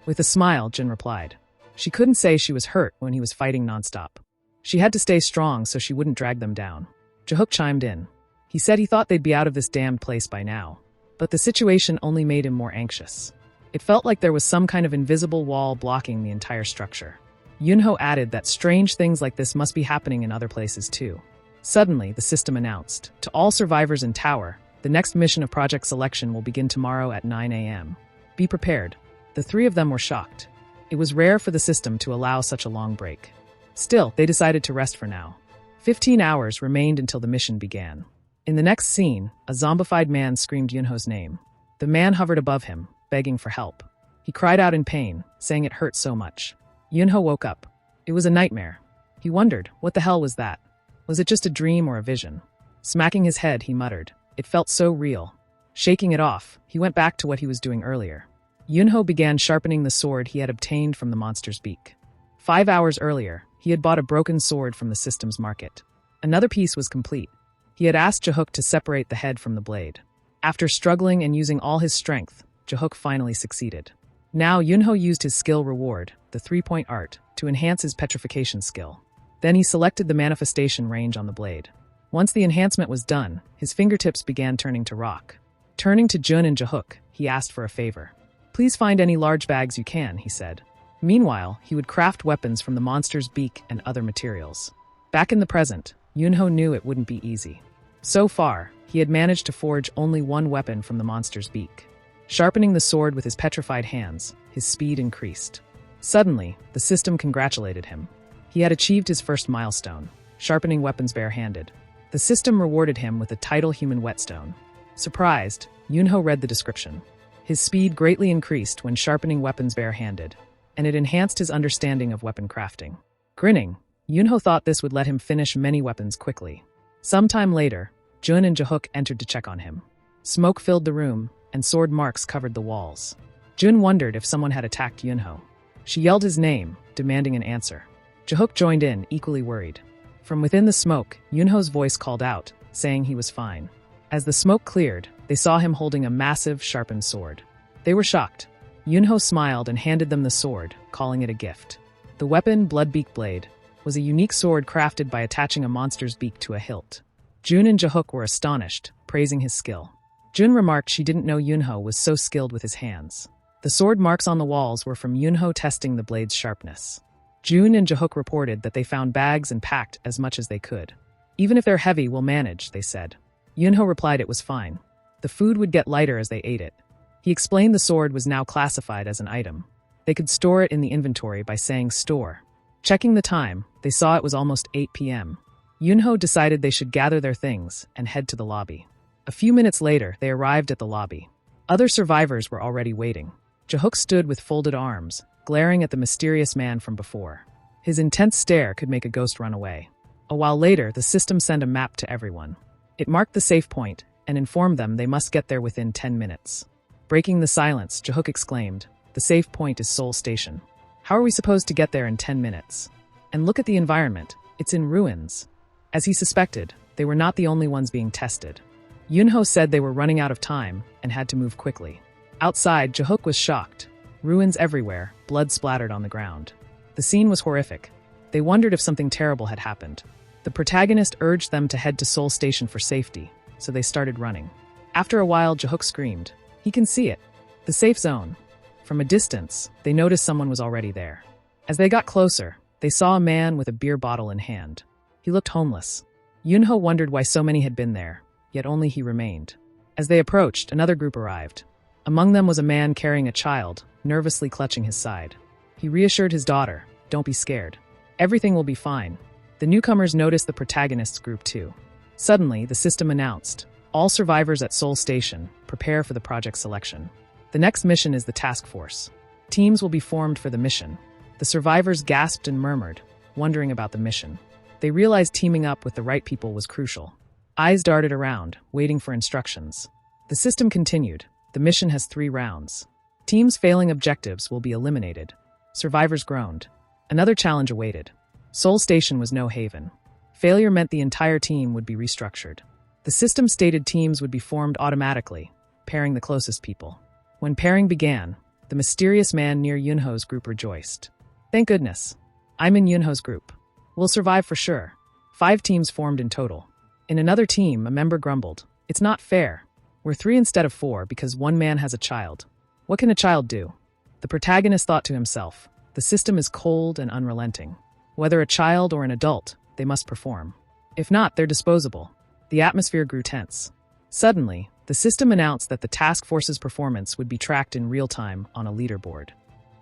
With a smile, Jun replied. She couldn't say she was hurt when he was fighting nonstop. She had to stay strong so she wouldn't drag them down. Jahook chimed in. He said he thought they'd be out of this damned place by now. But the situation only made him more anxious. It felt like there was some kind of invisible wall blocking the entire structure. Eunho added that strange things like this must be happening in other places too. Suddenly, the system announced, "To all survivors in Tower, the next mission of Project Selection will begin tomorrow at 9 a.m. Be prepared." The three of them were shocked. It was rare for the system to allow such a long break. Still, they decided to rest for now. 15 hours remained until the mission began. In the next scene, a zombified man screamed Eunho's name. The man hovered above him, begging for help. He cried out in pain, saying it hurt so much. Eunho woke up. It was a nightmare. He wondered, what the hell was that? Was it just a dream or a vision? Smacking his head, he muttered. It felt so real. Shaking it off, he went back to what he was doing earlier. Eunho began sharpening the sword he had obtained from the monster's beak. 5 hours earlier, he had bought a broken sword from the system's market. Another piece was complete. He had asked Jahook to separate the head from the blade. After struggling and using all his strength, Jahook finally succeeded. Now Eunho used his skill reward, the 3-point art, to enhance his petrification skill. Then he selected the manifestation range on the blade. Once the enhancement was done, his fingertips began turning to rock. Turning to Jun and Jahook, he asked for a favor. "Please find any large bags you can," he said. Meanwhile, he would craft weapons from the monster's beak and other materials. Back in the present, Eunho knew it wouldn't be easy. So far, he had managed to forge only one weapon from the monster's beak. Sharpening the sword with his petrified hands, his speed increased. Suddenly, the system congratulated him. He had achieved his first milestone, sharpening weapons barehanded. The system rewarded him with a title human whetstone. Surprised, Eunho read the description. His speed greatly increased when sharpening weapons barehanded, and it enhanced his understanding of weapon crafting. Grinning, Eunho thought this would let him finish many weapons quickly. Sometime later, Jun and Jahook entered to check on him. Smoke filled the room, and sword marks covered the walls. Jun wondered if someone had attacked Eunho. She yelled his name, demanding an answer. Jahook joined in, equally worried. From within the smoke, Eunho's voice called out, saying he was fine. As the smoke cleared, they saw him holding a massive, sharpened sword. They were shocked. Eunho smiled and handed them the sword, calling it a gift. The weapon, Bloodbeak Blade, was a unique sword crafted by attaching a monster's beak to a hilt. Jun and Jahook were astonished, praising his skill. Jun remarked she didn't know Eunho was so skilled with his hands. The sword marks on the walls were from Eunho testing the blade's sharpness. Jun and Jahook reported that they found bags and packed as much as they could. "Even if they're heavy, we'll manage," they said. Eunho replied it was fine. The food would get lighter as they ate it. He explained the sword was now classified as an item. They could store it in the inventory by saying store. Checking the time, they saw it was almost 8 p.m. Eunho decided they should gather their things and head to the lobby. A few minutes later, they arrived at the lobby. Other survivors were already waiting. Jahook stood with folded arms, glaring at the mysterious man from before. His intense stare could make a ghost run away. A while later, the system sent a map to everyone. It marked the safe point and informed them they must get there within 10 minutes. Breaking the silence, Jahook exclaimed, "The safe point is Seoul Station. How are we supposed to get there in 10 minutes? And look at the environment. It's in ruins." As he suspected, they were not the only ones being tested. Eunho said they were running out of time and had to move quickly. Outside, Jahook was shocked. Ruins everywhere, blood splattered on the ground. The scene was horrific. They wondered if something terrible had happened. The protagonist urged them to head to Seoul Station for safety, so they started running. After a while, Jahook screamed, "He can see it! The safe zone!" From a distance, they noticed someone was already there. As they got closer, they saw a man with a beer bottle in hand. He looked homeless. Eunho wondered why so many had been there, yet only he remained. As they approached, another group arrived. Among them was a man carrying a child, nervously clutching his side. He reassured his daughter, "Don't be scared. Everything will be fine." The newcomers noticed the protagonist's group too. Suddenly, the system announced, "All survivors at Seoul Station, prepare for the project selection. The next mission is the task force. Teams will be formed for the mission." The survivors gasped and murmured, wondering about the mission. They realized teaming up with the right people was crucial. Eyes darted around, waiting for instructions. The system continued. The mission has 3 rounds. Teams failing objectives will be eliminated. Survivors groaned. Another challenge awaited. Seoul Station was no haven. Failure meant the entire team would be restructured. The system stated teams would be formed automatically, pairing the closest people. When pairing began, the mysterious man near Eunho's group rejoiced. "Thank goodness. I'm in Eunho's group. We'll survive for sure." 5 teams formed in total. In another team, a member grumbled, "It's not fair. We're 3 instead of 4 because one man has a child. What can a child do?" The protagonist thought to himself, "The system is cold and unrelenting. Whether a child or an adult, they must perform. If not, they're disposable." The atmosphere grew tense. Suddenly, the system announced that the task force's performance would be tracked in real time on a leaderboard.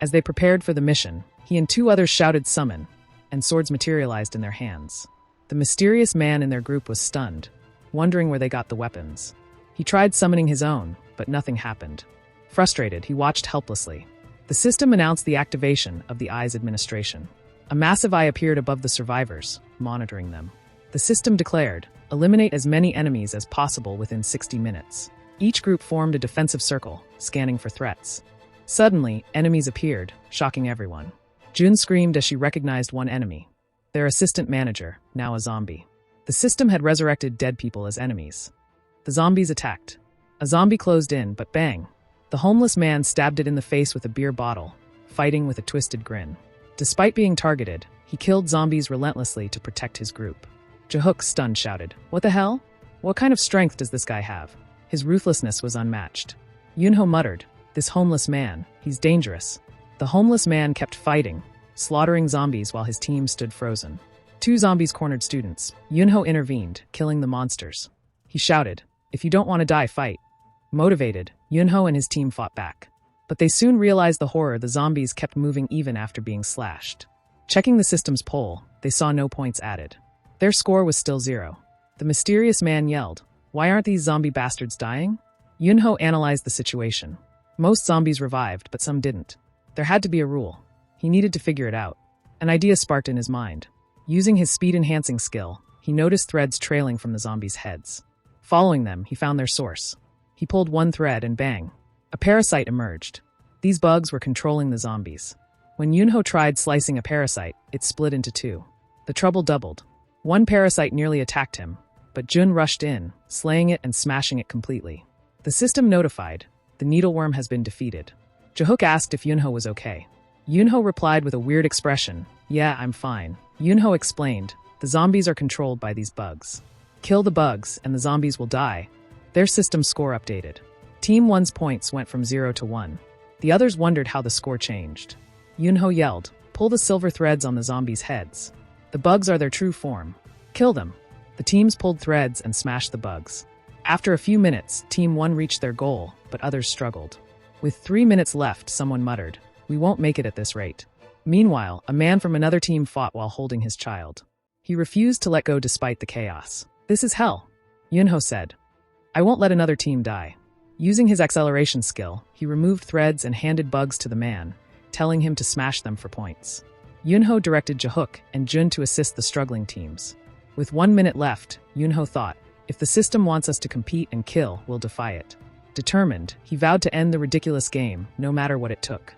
As they prepared for the mission, he and 2 others shouted "Summon," and swords materialized in their hands. The mysterious man in their group was stunned, wondering where they got the weapons. He tried summoning his own, but nothing happened. Frustrated, he watched helplessly. The system announced the activation of the Eye's administration. A massive eye appeared above the survivors, monitoring them. The system declared, "Eliminate as many enemies as possible within 60 minutes." Each group formed a defensive circle, scanning for threats. Suddenly, enemies appeared, shocking everyone. Jun screamed as she recognized one enemy. Their assistant manager, now a zombie. The system had resurrected dead people as enemies. The zombies attacked. A zombie closed in, but bang! The homeless man stabbed it in the face with a beer bottle, fighting with a twisted grin. Despite being targeted, he killed zombies relentlessly to protect his group. Jahook, stunned, shouted, "What the hell? What kind of strength does this guy have?" His ruthlessness was unmatched. Eunho muttered, "This homeless man, he's dangerous." The homeless man kept fighting, slaughtering zombies while his team stood frozen. 2 zombies cornered students. Eunho intervened, killing the monsters. He shouted, "If you don't want to die, fight." Motivated, Eunho and his team fought back. But they soon realized the horror. The zombies kept moving even after being slashed. Checking the system's poll, they saw no points added. Their score was still 0. The mysterious man yelled, "Why aren't these zombie bastards dying?" Eunho analyzed the situation. Most zombies revived, but some didn't. There had to be a rule. He needed to figure it out. An idea sparked in his mind. Using his speed-enhancing skill, he noticed threads trailing from the zombies' heads. Following them, he found their source. He pulled one thread and bang! A parasite emerged. These bugs were controlling the zombies. When Eunho tried slicing a parasite, it split into 2. The trouble doubled. One parasite nearly attacked him, but Jun rushed in, slaying it and smashing it completely. The system notified, "The needleworm has been defeated." Jahook asked if Eunho was okay. Eunho replied with a weird expression, "Yeah, I'm fine." Eunho explained, "The zombies are controlled by these bugs. Kill the bugs and the zombies will die." Their system score updated. Team 1's points went from 0 to 1. The others wondered how the score changed. Eunho yelled, "Pull the silver threads on the zombies' heads. The bugs are their true form. Kill them." The teams pulled threads and smashed the bugs. After a few minutes, Team 1 reached their goal, but others struggled. With 3 minutes left, someone muttered, "We won't make it at this rate." Meanwhile, a man from another team fought while holding his child. He refused to let go despite the chaos. "This is hell," Eunho said. "I won't let another team die." Using his acceleration skill, he removed threads and handed bugs to the man, telling him to smash them for points. Eunho directed Jahook and Jun to assist the struggling teams. With 1 minute left, Eunho thought, "If the system wants us to compete and kill, we'll defy it." Determined, he vowed to end the ridiculous game, no matter what it took.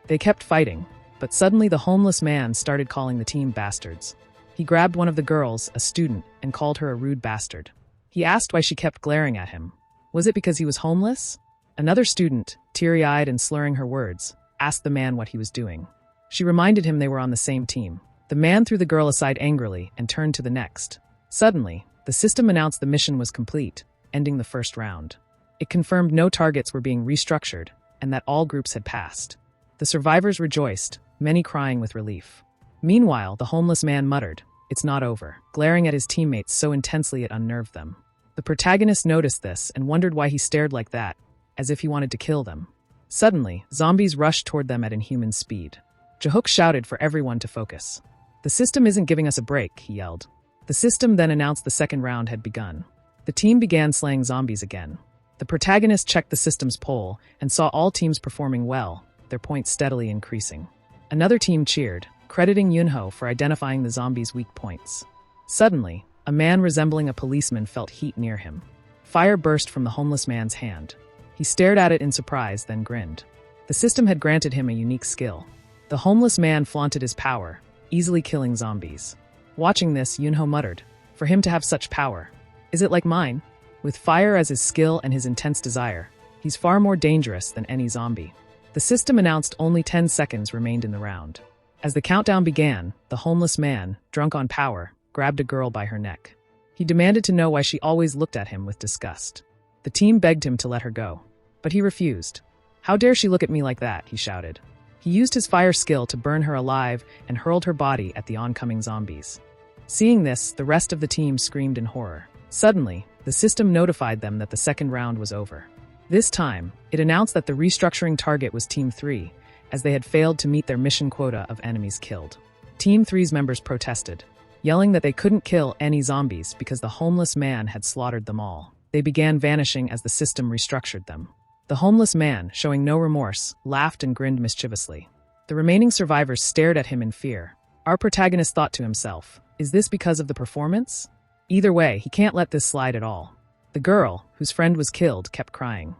They kept fighting, but suddenly the homeless man started calling the team bastards. He grabbed one of the girls, a student, and called her a rude bastard. He asked why she kept glaring at him. Was it because he was homeless? Another student, teary-eyed and slurring her words, asked the man what he was doing. She reminded him they were on the same team. The man threw the girl aside angrily and turned to the next. Suddenly, the system announced the mission was complete, ending the first round. It confirmed no targets were being restructured and that all groups had passed. The survivors rejoiced, many crying with relief. Meanwhile, the homeless man muttered, "It's not over," glaring at his teammates so intensely it unnerved them. The protagonist noticed this and wondered why he stared like that, as if he wanted to kill them. Suddenly, zombies rushed toward them at inhuman speed. Jae-hook shouted for everyone to focus. "The system isn't giving us a break," he yelled. The system then announced the second round had begun. The team began slaying zombies again. The protagonist checked the system's poll and saw all teams performing well, their points steadily increasing. Another team cheered, crediting Eunho for identifying the zombies' weak points. Suddenly, a man resembling a policeman felt heat near him. Fire burst from the homeless man's hand. He stared at it in surprise, then grinned. The system had granted him a unique skill. The homeless man flaunted his power, easily killing zombies. Watching this, Eunho muttered, "For him to have such power. Is it like mine?" With fire as his skill and his intense desire, he's far more dangerous than any zombie. The system announced only 10 seconds remained in the round. As the countdown began, the homeless man, drunk on power, grabbed a girl by her neck. He demanded to know why she always looked at him with disgust. The team begged him to let her go, but he refused. "How dare she look at me like that?" he shouted. He used his fire skill to burn her alive and hurled her body at the oncoming zombies. Seeing this, the rest of the team screamed in horror. Suddenly, the system notified them that the second round was over. This time, it announced that the restructuring target was Team 3, as they had failed to meet their mission quota of enemies killed. Team 3's members protested, yelling that they couldn't kill any zombies because the homeless man had slaughtered them all. They began vanishing as the system restructured them. The homeless man, showing no remorse, laughed and grinned mischievously. The remaining survivors stared at him in fear. Our protagonist thought to himself, "Is this because of the performance? Either way, he can't let this slide at all." The girl, whose friend was killed, kept crying.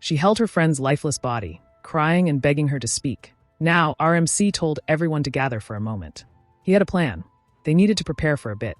She held her friend's lifeless body, crying and begging her to speak. Now, RMC told everyone to gather for a moment. He had a plan. They needed to prepare for a bit.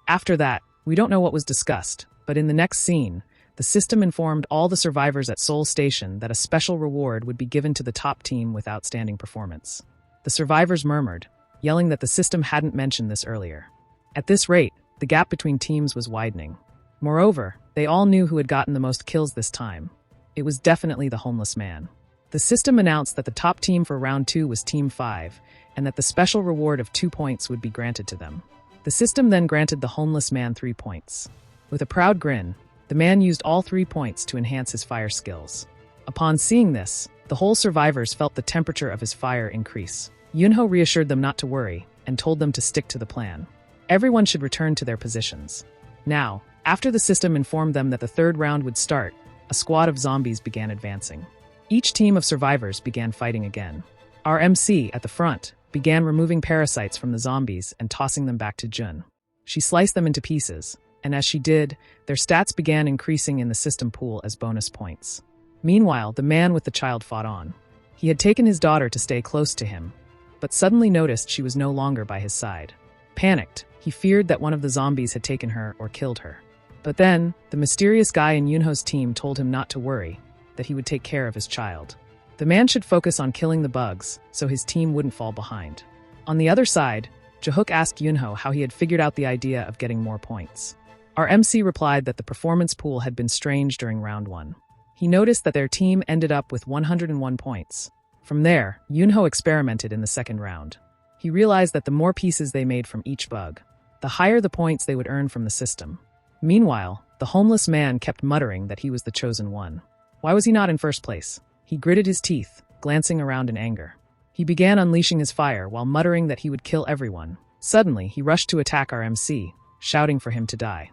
After that, we don't know what was discussed, but in the next scene, the system informed all the survivors at Seoul Station that a special reward would be given to the top team with outstanding performance. The survivors murmured, yelling that the system hadn't mentioned this earlier. At this rate, the gap between teams was widening. Moreover, they all knew who had gotten the most kills this time. It was definitely the homeless man. The system announced that the top team for round 2 was Team 5, and that the special reward of 2 points would be granted to them. The system then granted the homeless man 3 points. With a proud grin, the man used all 3 points to enhance his fire skills. Upon seeing this, the whole survivors felt the temperature of his fire increase. Eunho reassured them not to worry and told them to stick to the plan. Everyone should return to their positions. Now, after the system informed them that the third round would start, a squad of zombies began advancing. Each team of survivors began fighting again. Our MC, at the front, began removing parasites from the zombies and tossing them back to Jun. She sliced them into pieces, and as she did, their stats began increasing in the system pool as bonus points. Meanwhile, the man with the child fought on. He had taken his daughter to stay close to him, but suddenly noticed she was no longer by his side. Panicked, he feared that one of the zombies had taken her or killed her. But then, the mysterious guy in Eunho's team told him not to worry, that he would take care of his child. The man should focus on killing the bugs, so his team wouldn't fall behind. On the other side, Jae-hook asked Eunho how he had figured out the idea of getting more points. Our MC replied that the performance pool had been strange during round 1. He noticed that their team ended up with 101 points. From there, Eunho experimented in the second round. He realized that the more pieces they made from each bug, the higher the points they would earn from the system. Meanwhile, the homeless man kept muttering that he was the chosen one. Why was he not in first place? He gritted his teeth, glancing around in anger. He began unleashing his fire while muttering that he would kill everyone. Suddenly, he rushed to attack our MC, shouting for him to die.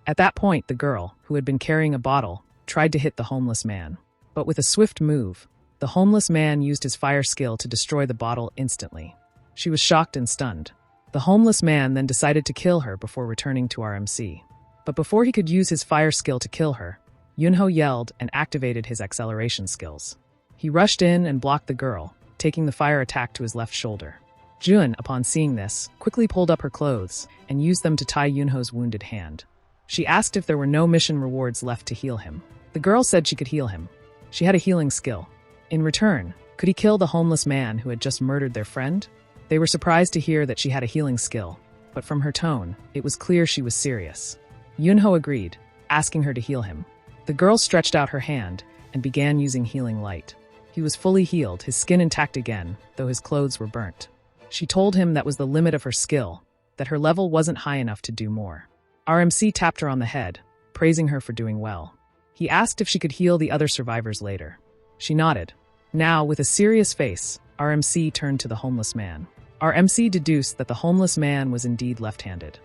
At that point, the girl, who had been carrying a bottle, tried to hit the homeless man. But with a swift move, the homeless man used his fire skill to destroy the bottle instantly. She was shocked and stunned. The homeless man then decided to kill her before returning to our MC. But before he could use his fire skill to kill her, Eunho yelled and activated his acceleration skills. He rushed in and blocked the girl, taking the fire attack to his left shoulder. Jun, upon seeing this, quickly pulled up her clothes and used them to tie Eunho's wounded hand. She asked if there were no mission rewards left to heal him. The girl said she could heal him. She had a healing skill. In return, could he kill the homeless man who had just murdered their friend? They were surprised to hear that she had a healing skill, but from her tone, it was clear she was serious. Eunho agreed, asking her to heal him. The girl stretched out her hand and began using healing light. He was fully healed, his skin intact again, though his clothes were burnt. She told him that was the limit of her skill, that her level wasn't high enough to do more. RMC tapped her on the head, praising her for doing well. He asked if she could heal the other survivors later. She nodded. Now, with a serious face, RMC turned to the homeless man. RMC deduced that the homeless man was indeed left-handed.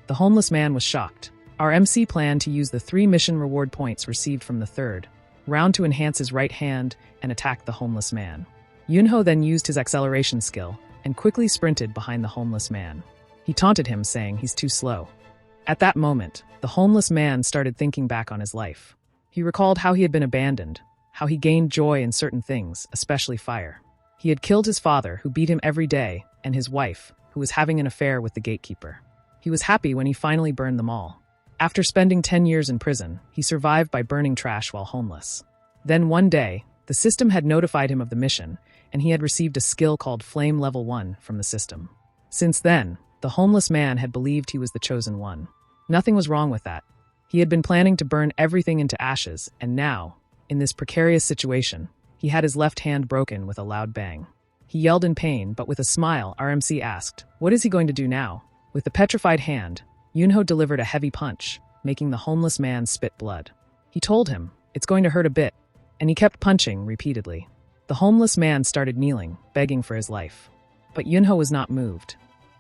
The homeless man was shocked. RMC planned to use the 3 mission reward points received from the third round to enhance his right hand and attack the homeless man. Eunho then used his acceleration skill and quickly sprinted behind the homeless man. He taunted him, saying he's too slow. At that moment, the homeless man started thinking back on his life. He recalled how he had been abandoned, how he gained joy in certain things, especially fire. He had killed his father, who beat him every day, and his wife, who was having an affair with the gatekeeper. He was happy when he finally burned them all. After spending 10 years in prison, he survived by burning trash while homeless. Then one day, the system had notified him of the mission, and he had received a skill called Flame Level 1 from the system. Since then, the homeless man had believed he was the chosen one. Nothing was wrong with that. He had been planning to burn everything into ashes, and now, in this precarious situation, he had his left hand broken with a loud bang. He yelled in pain, but with a smile, RMC asked, "What is he going to do now?" With the petrified hand, Eunho delivered a heavy punch, making the homeless man spit blood. He told him, "It's going to hurt a bit," and he kept punching repeatedly. The homeless man started kneeling, begging for his life. But Eunho was not moved.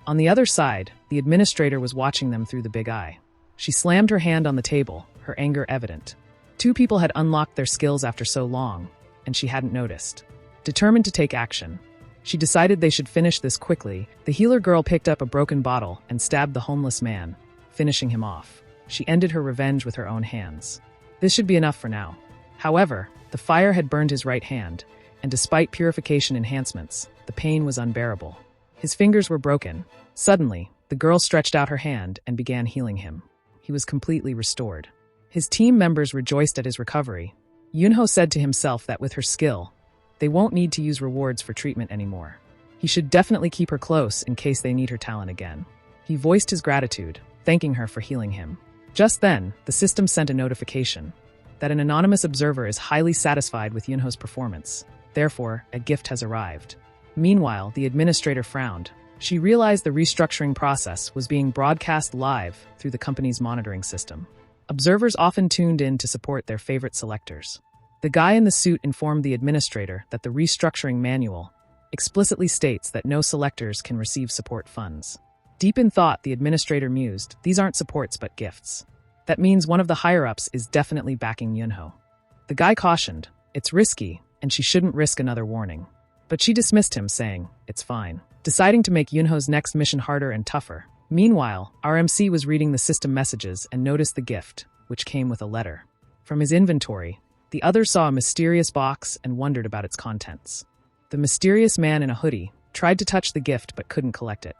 On the other side, the administrator was watching them through the big eye. She slammed her hand on the table, her anger evident. 2 people had unlocked their skills after so long, and she hadn't noticed. Determined to take action, she decided they should finish this quickly. The healer girl picked up a broken bottle and stabbed the homeless man, finishing him off. She ended her revenge with her own hands. This should be enough for now. However, the fire had burned his right hand, and despite purification enhancements, the pain was unbearable. His fingers were broken. Suddenly, the girl stretched out her hand and began healing him. He was completely restored. His team members rejoiced at his recovery. Eunho said to himself that with her skill, they won't need to use rewards for treatment anymore. He should definitely keep her close in case they need her talent again. He voiced his gratitude, thanking her for healing him. Just then, the system sent a notification that an anonymous observer is highly satisfied with Eunho's performance. Therefore, a gift has arrived. Meanwhile, the administrator frowned. She realized the restructuring process was being broadcast live through the company's monitoring system. Observers often tuned in to support their favorite selectors. The guy in the suit informed the administrator that the restructuring manual explicitly states that no selectors can receive support funds. Deep in thought, the administrator mused, "These aren't supports but gifts. That means one of the higher-ups is definitely backing Eunho." The guy cautioned, "It's risky, and she shouldn't risk another warning." But she dismissed him, saying, "It's fine," deciding to make Eunho's next mission harder and tougher. Meanwhile, RMC was reading the system messages and noticed the gift, which came with a letter. From his inventory, the others saw a mysterious box and wondered about its contents. The mysterious man in a hoodie tried to touch the gift but couldn't collect it.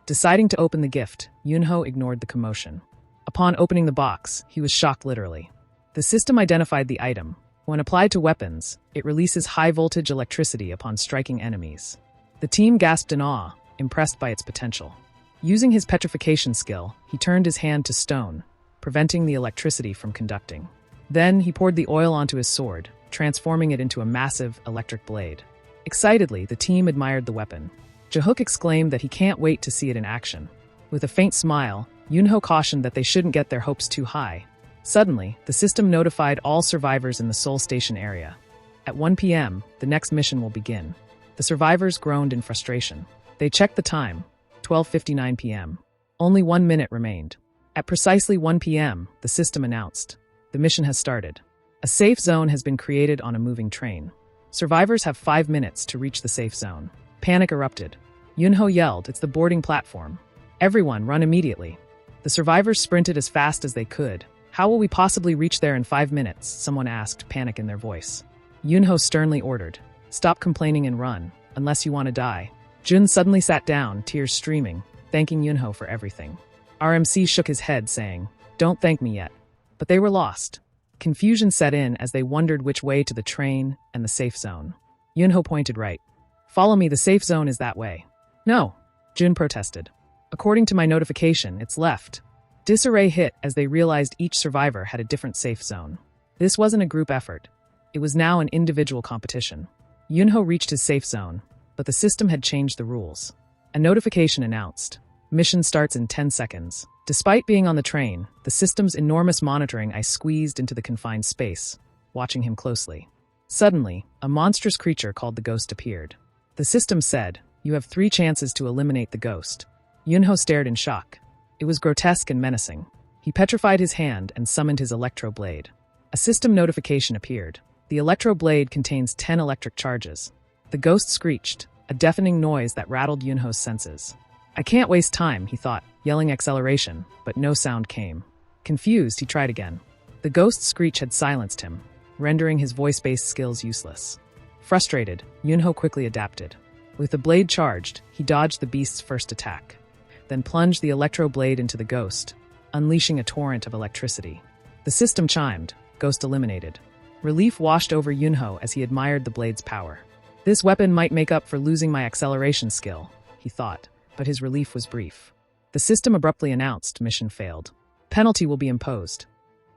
Deciding to open the gift, Eunho ignored the commotion. Upon opening the box, he was shocked literally. The system identified the item. When applied to weapons, it releases high-voltage electricity upon striking enemies. The team gasped in awe, impressed by its potential. Using his petrification skill, he turned his hand to stone, preventing the electricity from conducting. Then he poured the oil onto his sword, transforming it into a massive electric blade. Excitedly, the team admired the weapon. Jahook exclaimed that he can't wait to see it in action. With a faint smile, Eunho cautioned that they shouldn't get their hopes too high. Suddenly, the system notified all survivors in the Seoul Station area. At 1 p.m., the next mission will begin. The survivors groaned in frustration. They checked the time, 12:59 p.m. Only 1 minute remained. At precisely 1 p.m., the system announced, "The mission has started. A safe zone has been created on a moving train. Survivors have 5 minutes to reach the safe zone." Panic erupted. Eunho yelled, "It's the boarding platform. Everyone, run immediately." The survivors sprinted as fast as they could. "How will we possibly reach there in 5 minutes?" someone asked, panic in their voice. Eunho sternly ordered, "Stop complaining and run, unless you want to die." Jun suddenly sat down, tears streaming, thanking Eunho for everything. RMC shook his head, saying, "Don't thank me yet." But they were lost. Confusion set in as they wondered which way to the train and the safe zone. Eunho pointed right. "Follow me, the safe zone is that way." "No," Jun protested. "According to my notification, it's left." Disarray hit as they realized each survivor had a different safe zone. This wasn't a group effort. It was now an individual competition. Eunho reached his safe zone, but the system had changed the rules. A notification announced, Mission starts in 10 seconds. Despite being on the train, the system's enormous monitoring I squeezed into the confined space, watching him closely. Suddenly, a monstrous creature called the Ghost appeared. The system said, "You have 3 chances to eliminate the Ghost." Eunho stared in shock. It was grotesque and menacing. He petrified his hand and summoned his electro blade. A system notification appeared. The electro blade contains 10 electric charges. The Ghost screeched, a deafening noise that rattled Eunho's senses. "I can't waste time," he thought, yelling acceleration, but no sound came. Confused, he tried again. The Ghost's screech had silenced him, rendering his voice-based skills useless. Frustrated, Eunho quickly adapted. With the blade charged, he dodged the beast's first attack, then plunged the electro blade into the Ghost, unleashing a torrent of electricity. The system chimed, Ghost eliminated. Relief washed over Eunho as he admired the blade's power. This weapon might make up for losing my acceleration skill, he thought, but his relief was brief. The system abruptly announced mission failed. Penalty will be imposed.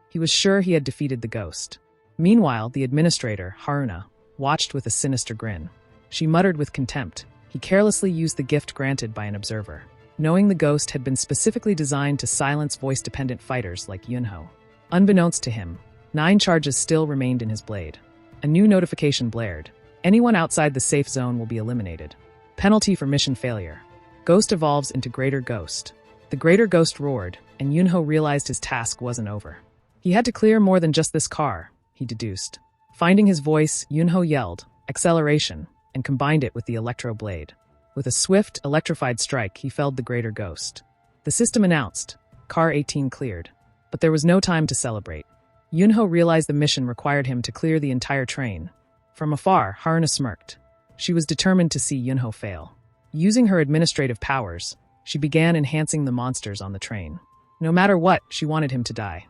He was sure he had defeated the Ghost. Meanwhile, the administrator, Haruna, watched with a sinister grin. She muttered with contempt. He carelessly used the gift granted by an observer, knowing the Ghost had been specifically designed to silence voice-dependent fighters like Eunho. Unbeknownst to him, 9 charges still remained in his blade. A new notification blared. Anyone outside the safe zone will be eliminated. Penalty for mission failure. Ghost evolves into Greater Ghost. The Greater Ghost roared, and Eunho realized his task wasn't over. He had to clear more than just this car, he deduced. Finding his voice, Eunho yelled, acceleration, and combined it with the electro blade. With a swift, electrified strike, he felled the Greater Ghost. The system announced, Car 18 cleared. But there was no time to celebrate. Eunho realized the mission required him to clear the entire train. From afar, Haruna smirked. She was determined to see Eunho fail. Using her administrative powers, she began enhancing the monsters on the train. No matter what, she wanted him to die.